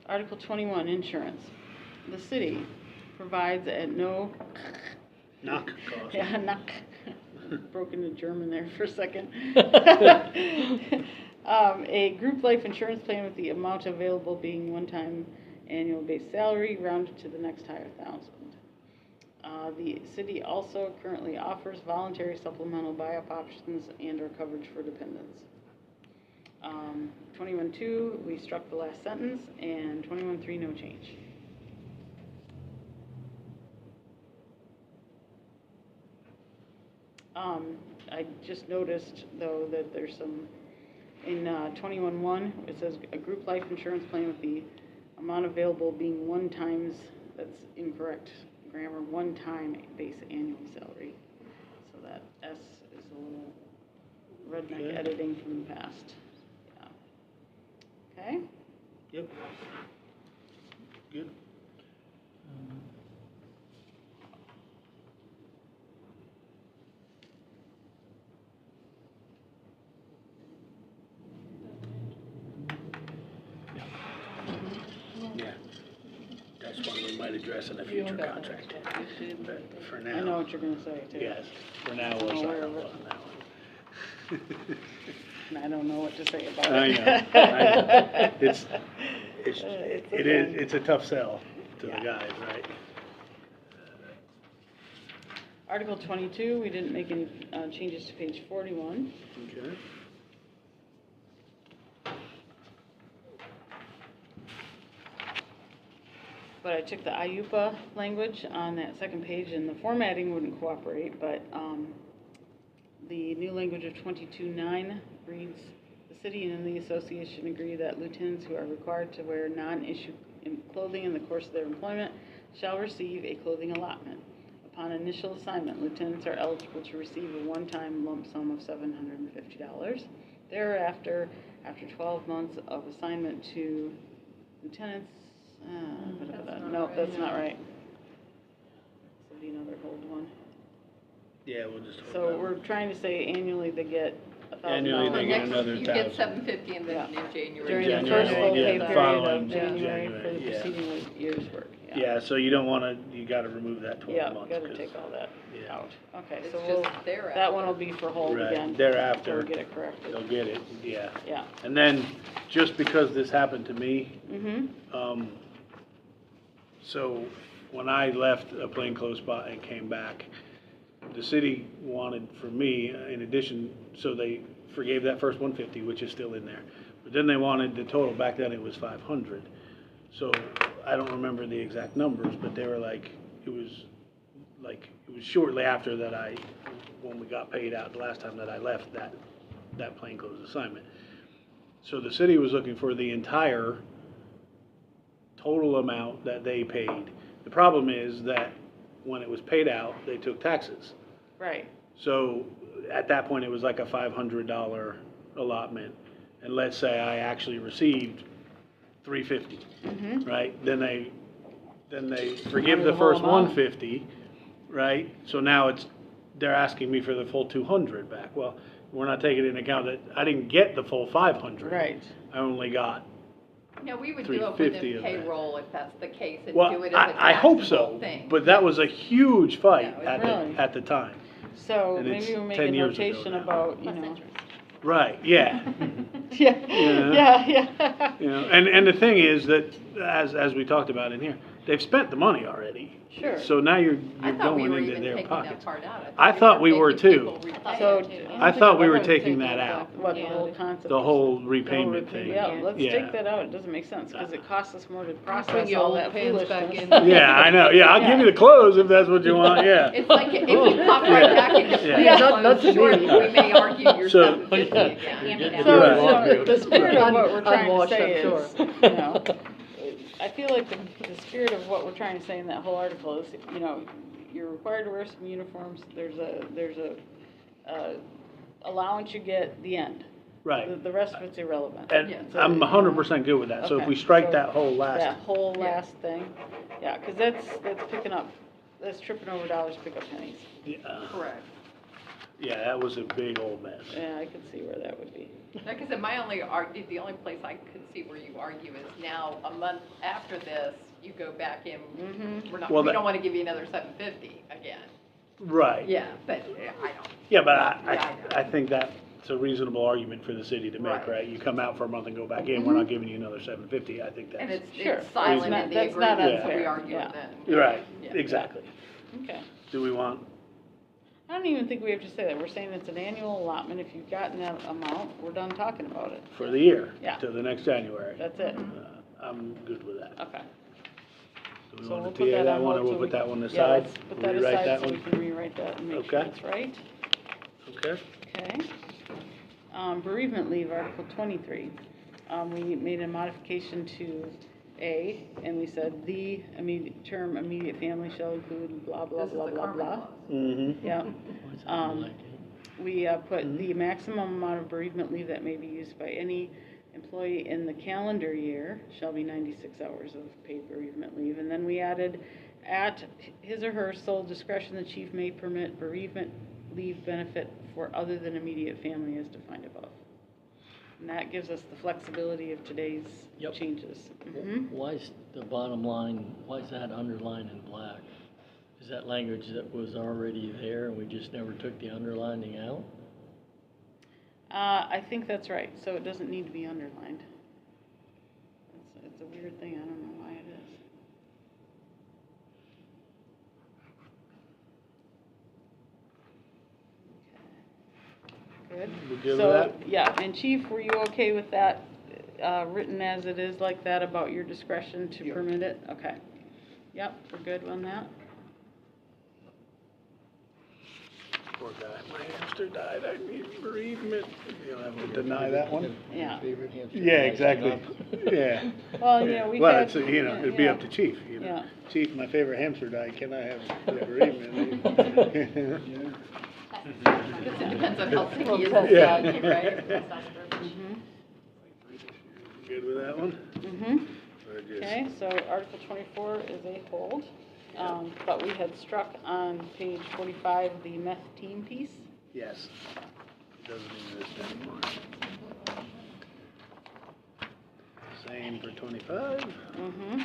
Article 21, insurance. The city provides at no, Knock cost. yeah, knock, broke into German there for a second. A group life insurance plan with the amount available being one-time annual base salary rounded to the next higher thousand. The city also currently offers voluntary supplemental buy-up options and/or coverage for dependents. 21.2, we struck the last sentence, and 21.3, no change. I just noticed, though, that there's some, in 21.1, it says a group life insurance plan with the amount available being one times, that's incorrect grammar, one time base annual salary. So that S is a little redneck Okay. editing from the past. Yeah. Okay? Yep. Good. Yeah. That's one we might address in a future contract. But for now. I know what you're gonna say, too. Yes, for now, I'm we'll aware sign of off it. on that one. And I don't know what to say about it. I know, I know. It's okay. it's a tough sell to the Yeah. guys, right? Article 22, we didn't make any changes to page 41. Okay. But I took the IUPA language on that second page, and the formatting wouldn't cooperate, but the new language of 22.9 reads, "The city and the association agree that lieutenants who are required to wear non-issue clothing in the course of their employment shall receive a clothing allotment. Upon initial assignment, lieutenants are eligible to receive a one-time lump sum of $750. Thereafter, after 12 months of assignment to lieutenants, no, that's not right. This will be another hold one. Yeah, we'll just hold So that. we're trying to say annually they get Annually they $1,000. get Next, another you get 1,000. $750 and then Yeah. in January. During the January, first full yeah, pay the period following of January for January, the yeah. preceding year's work, yeah. Yeah, so you don't wanna, you gotta remove that 12 Yeah, months. gotta 'cause- take all that Yeah. out. Okay, It's so we'll, just thereafter. that one will be for hold Right, again. thereafter. Until we get it corrected. They'll get it, yeah. Yeah. And then, just because this happened to me, Mm-hmm. so when I left a plainclothes spot and came back, the city wanted for me, in addition, so they forgave that first 150, which is still in there. But then they wanted the total, back then it was 500. So I don't remember the exact numbers, but they were like, it was shortly after that when we got paid out the last time that I left that plainclothes assignment. So the city was looking for the entire total amount that they paid. The problem is that when it was paid out, they took taxes. Right. So at that point, it was like a $500 allotment. And let's say I actually received $350, right? Then they forgive the The whole first amount. $150, right? So now they're asking me for the full $200 back. Well, we're not taking into account that I didn't get the full $500. Right. I only got, No, we would do it 350 within of that. payroll if that's the case, and well, do it as a I hope taxable so, thing. but that was a huge fight Yeah, it was really. at the time. So And it's maybe we'll make 10 a years ago notation now. about, you Plus know. interest. Right, yeah. Yeah, yeah. You know, and the thing is that, as we talked about in here, they've spent the money already. Sure. So now you're I thought we going were into even their taking that pockets. part out. I thought we were making too. people repay So, it. I thought we were thought taking that out. What, the whole concept? The is- whole repayment thing. Yeah, let's Yeah. take that out, it doesn't make sense, because it costs us more to Bring process your all old that pants back foolishness. in. Yeah, I know, yeah, I'll give you the clothes if that's what you want, yeah. It's like if you pop right back into Yeah. plain Yeah, not clothes to short, me. we may argue you're So- 750 Yeah. again. You're getting So, Right. laundry. the spirit of what we're trying to Unwashed, say I'm is, sure. you know, I feel like the spirit of what we're trying to say in that whole article is, you know, you're required to wear some uniforms, there's a allowance you get at the end. Right. The rest of it's irrelevant. And So, I'm you know, 100% good with that, so if okay, we strike so that whole That last, whole Yeah. last thing, yeah, because that's picking up, that's tripping over dollars to pick up pennies. Correct. yeah, that was a big old mess. Yeah, I could see where that would be. Like I said, the only place I could see where you argue is now, a month after this, you go back in, Well, we that- don't want to give you another 750 again. Right. Yeah, but I don't. Yeah, but Yeah, I think that's a reasonable argument for the city to make, Right. right? You come out for a month and go back in, we're not giving you another 750, I think And that's, Sure. it's silent in the That's not agreement, so we unfair, argue yeah. it then. right, Yeah. exactly. Okay. Do we want, I don't even think we have to say that. We're saying it's an annual allotment. If you've gotten that amount, we're done talking about it. for the year? Yeah. Till the next January? That's it. I'm good with that. Okay. Do we So want we'll to put TA that that on one, or hold we'll till put that one Yeah, aside? let's put We'll that rewrite aside that so we one? can rewrite that and make sure Okay. it's right. Okay. Okay. Bereavement leave, Article 23. We made a modification to A, and we said the term immediate family shall include blah, blah, This is blah, the blah, Carmen blah. clause. Mm-hmm. Yeah. What's that Um, like? We put the maximum amount of bereavement leave that may be used by any employee in the calendar year shall be 96 hours of paid bereavement leave. And then we added, at his or her sole discretion, the chief may permit bereavement leave benefit for other than immediate family as defined above. And that gives us the flexibility of today's Yep. changes. Mhm. Why is the bottom line, why is that underlined in black? Is that language that was already there and we just never took the underlining out? I think that's right, so it doesn't need to be underlined. It's a weird thing, I don't know why it is. Good. We good with So, that? yeah, and Chief, were you okay with that, written as it is like that about your discretion to permit it? Okay. Yep, we're good on that? Poor guy, my hamster died, I need bereavement. You'll have to deny that one? Yeah. Favorite hamster Yeah, next exactly, up. yeah. Well, you Yeah. know, we've Well, had. it's, it'd be up to chief, you know. Yeah. Chief, my favorite hamster died, can I have bereavement? Because it depends on how sick he is, Yeah. right? Mhm. Good with that one? Mhm. Or just- Okay, so Article 24 is a hold, but we had struck on page 45 the meth team piece. Yes. Doesn't exist anymore. Same for 25. Mm-hmm.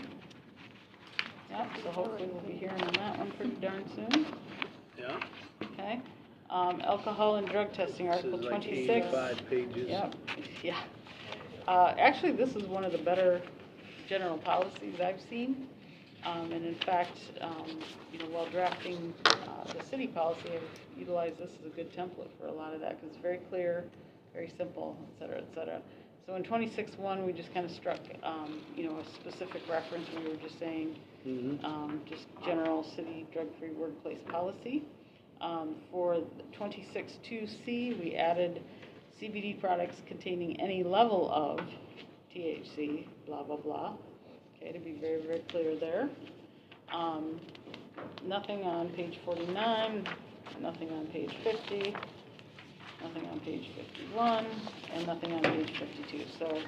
Yep, so hopefully we'll be hearing on that one pretty darn soon. Yeah. Okay. Alcohol and drug testing, This Article is like 26. 85 pages. Yep, yeah. Actually, this is one of the better general policies I've seen. And in fact, while drafting the city policy, I've utilized this as a good template for a lot of that, because it's very clear, very simple, et cetera, et cetera. So in 26.1, we just kind of struck, a specific reference, and we were just saying, just general city drug-free workplace policy. For 26.2C, we added CBD products containing any level of THC, blah, blah, blah. Okay, to be very, very clear there. Nothing on page 49, nothing on page 50, nothing on page 51, and nothing on page 52. So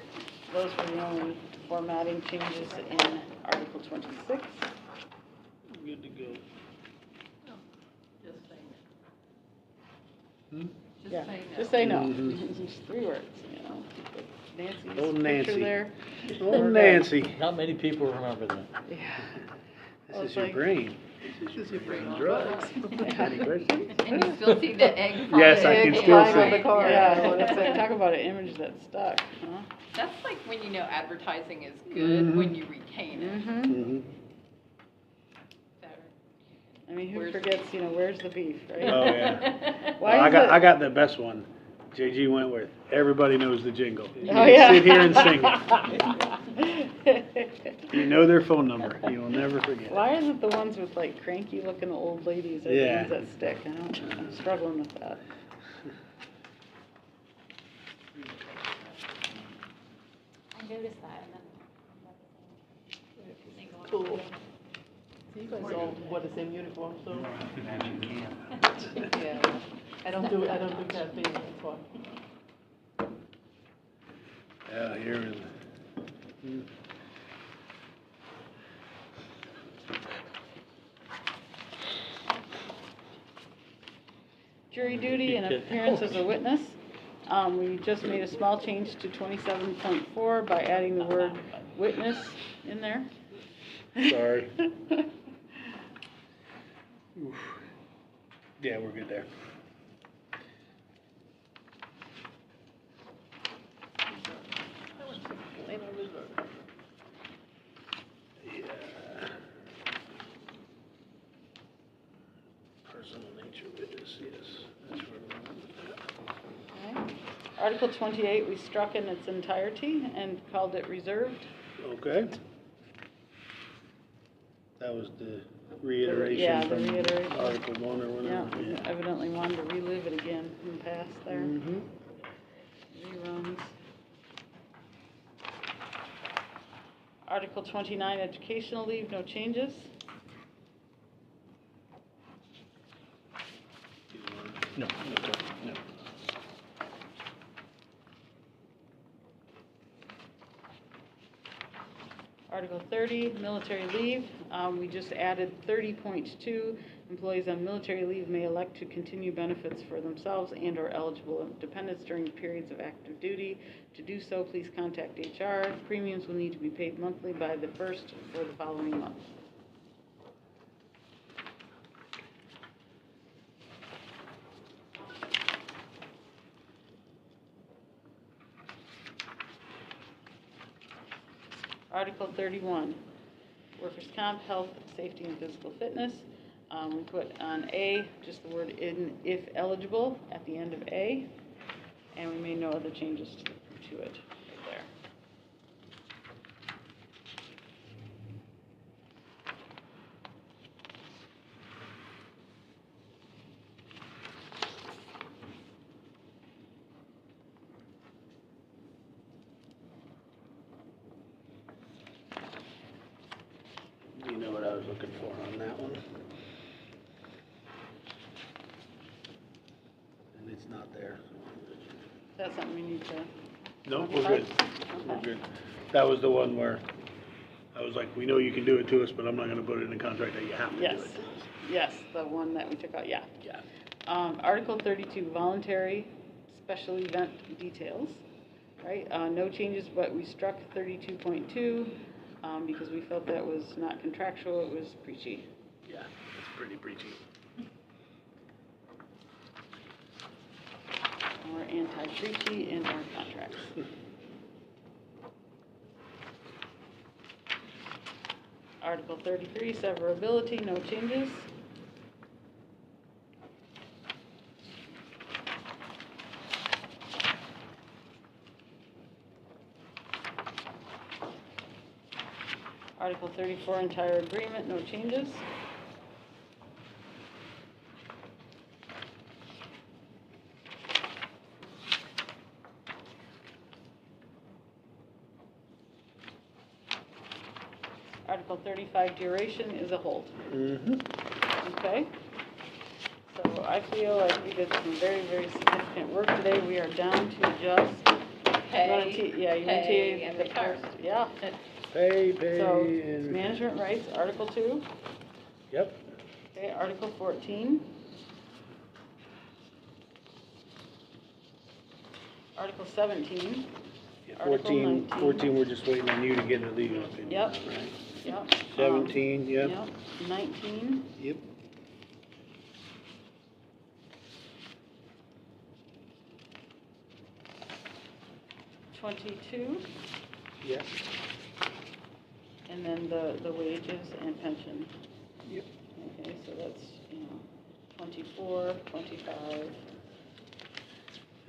those were the only formatting changes in Article 26. Good to go. Just saying Hmm? no. Just Yeah, saying no. just say no. Mhm. Just 3 words, Nancy's Oh, picture Nancy. there. Oh, Nancy. Not many people remember that. Yeah. This Well, is it's your like- brain. This is your brain on Drugs. Any questions? And you still see the egg flying. Yes, I can Egg still flying see. on the car. Yeah, well, that's like, talk about an image that's stuck, huh? That's like when you know advertising is good, when you retain it. Mm-hmm. Mhm. Better. I mean, who Where's the forgets, where's the beef, right? Oh, yeah. Why I is got it- I got the best one. JG Wentworth. Everybody knows the jingle. You Oh, can yeah. sit here and sing it. You know their phone number. You'll never forget. Why is it the ones with like cranky looking old ladies are the Yeah. ones that stick? I'm struggling with that. I noticed that and then. Cool. So you guys all wore the same uniform, so. Yeah, I don't do campaign, that's why. Yeah, here in. Jury duty and appearance as a witness. We just made a small change to 27.4 by adding the word witness in there. Sorry. Oof. Yeah, we're good there. Yeah. Personal nature witness, yes. That's where we're going with that. Okay. Article 28, we struck in its entirety and called it reserved. Okay. That was the reiteration Yeah, the from reiteration. Article 1 or Yeah, whatever. evidently wanted to relive it again in the past there. Mhm. Reruns. Article 29, educational leave, no changes. No. No. Article 30, military leave, we just added 30.2, employees on military leave may elect to continue benefits for themselves and or eligible dependents during periods of active duty. To do so, please contact HR. Premiums will need to be paid monthly by the 1st for the following month. Article 31, workers' comp, health, safety, and physical fitness. We put on A, just the word in, if eligible, at the end of A, and we made no other changes to it right there. You know what I was looking for on that one? And it's not there. Is that something we need to? No, we're good. We're Okay. good. That was the one where I was like, we know you can do it to us, but I'm not gonna put it in the contract that you have to do Yes, it. yes, the one that we took out, yeah. Yeah. Article 32, voluntary special event details, right? No changes, but we struck 32.2. because we felt that was not contractual, it was preachy. Yeah, it's pretty preachy. We're anti-preachy in our contracts. Article 33, severability, no changes. Article 34, entire agreement, no changes. Article 35, duration is a hold. Okay? So I feel like we did some very, very significant work today. We are down to just. Pay and retirement. Yeah. Pay, So, and. management rights, Article 2. Yep. Okay, Article 14. Article 17. Yeah, Article 19. 14, we're just waiting on you to get a legal opinion Yep. on, right? Yep. 17, yep. Yep. 19. Yep. Twenty-two, Yep. and then the wages and pension. Yep. Okay, so that's, 24, 25,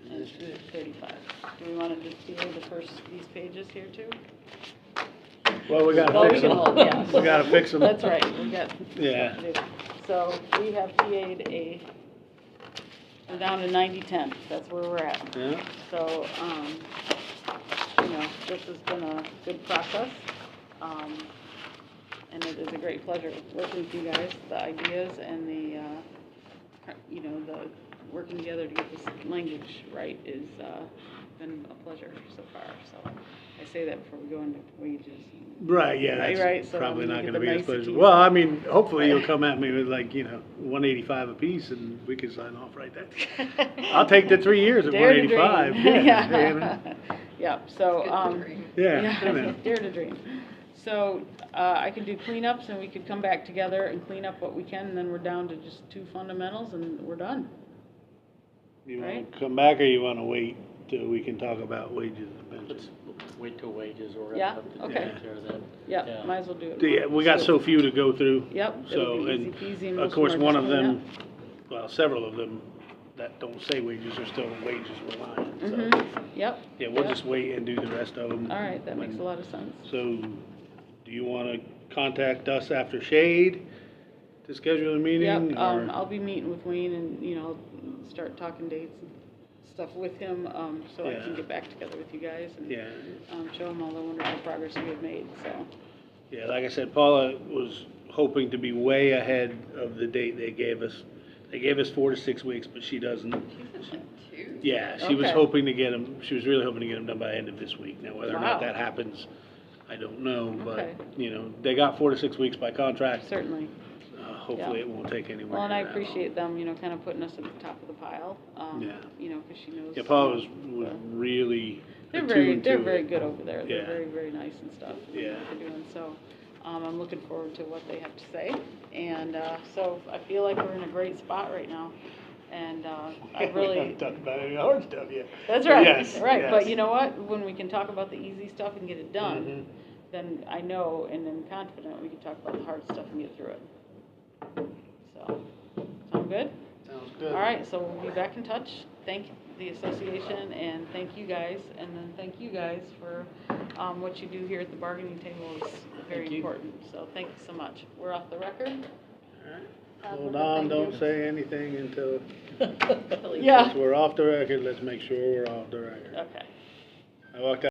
and 35. Do we want to just do these pages here too? Well, we gotta Well, we fix can them. hold, yeah. We gotta fix them. That's right, we got Yeah. stuff to do. So we have TA'd we're down to 90-10, that's where we're at. Yeah. So, this has been a good process, and it is a great pleasure working with you guys. The ideas and the working together to get this language right is been a pleasure so far. So I say that before we go into wages. Right, yeah, Right, that's so probably we not get gonna the be as niceties. pleasant. Well, I mean, hopefully you'll come at me with like, 185 apiece and we can sign off right then. I'll take the 3 years at Dare to dream. 185. Yeah. Yeah, so, Good to dream. Yeah, I know. dare to dream. So, I could do cleanups and we could come back together and clean up what we can, and then we're down to just 2 fundamentals and we're done. You wanna Right. come back or you wanna wait till we can talk about wages and pensions? Let's wait till wages, or we're Yeah, gonna have to okay. take care of that. Yeah, might as well do it. Yeah, we got so few to go through. Yep, So, it'll be and easy peasy and of most course, them are one just of clean them, well, several of them that don't say wages are still wages reliant, so. Yep. Yeah, we'll yep. just wait and do the rest of them. All right, that makes a lot of sense. So, do you wanna contact us after Shade to schedule a meeting? Yep, or- I'll be meeting with Wayne and, start talking dates and stuff with him, so I can Yeah. get back together with you guys and, Yeah, show him all the wonderful progress we have made, so. yeah, like I said, Paula was hoping to be way ahead of the date they gave us. They gave us 4 to 6 weeks, but she doesn't. She's in like 2. Yeah, she was Okay. hoping to get them, she was really hoping to get them done by the end of this week. Now, whether or Wow. not that happens, I don't know, but, Okay. they got 4 to 6 weeks by contract. Certainly. Hopefully Yeah. it won't take anywhere Well, and I near that long. appreciate them, kind of putting us at the top of the pile, Yeah. because she knows. Yeah, Paula was the- really They're attuned to very it. good over there. They're Yeah. very, very nice and stuff. Yeah. What they're doing, so, I'm looking forward to what they have to say. And, so I feel like we're in a great spot right now. And, I We really. haven't talked about any hard stuff yet. That's But right, yes, right. But yes. you know what? When we can talk about the easy stuff and get it done, Mhm. then I know and am confident we can talk about the hard stuff and get through it. So, sound good? Sounds good. All right, so we'll be back in touch. Thank the association and thank you guys, and then thank you guys for what you do here at the bargaining table is very Thank you. important. So thank you so much. We're off the record. Hold on, don't say anything until, Yeah. since we're off the record, let's make sure we're off the record. Okay. I walked out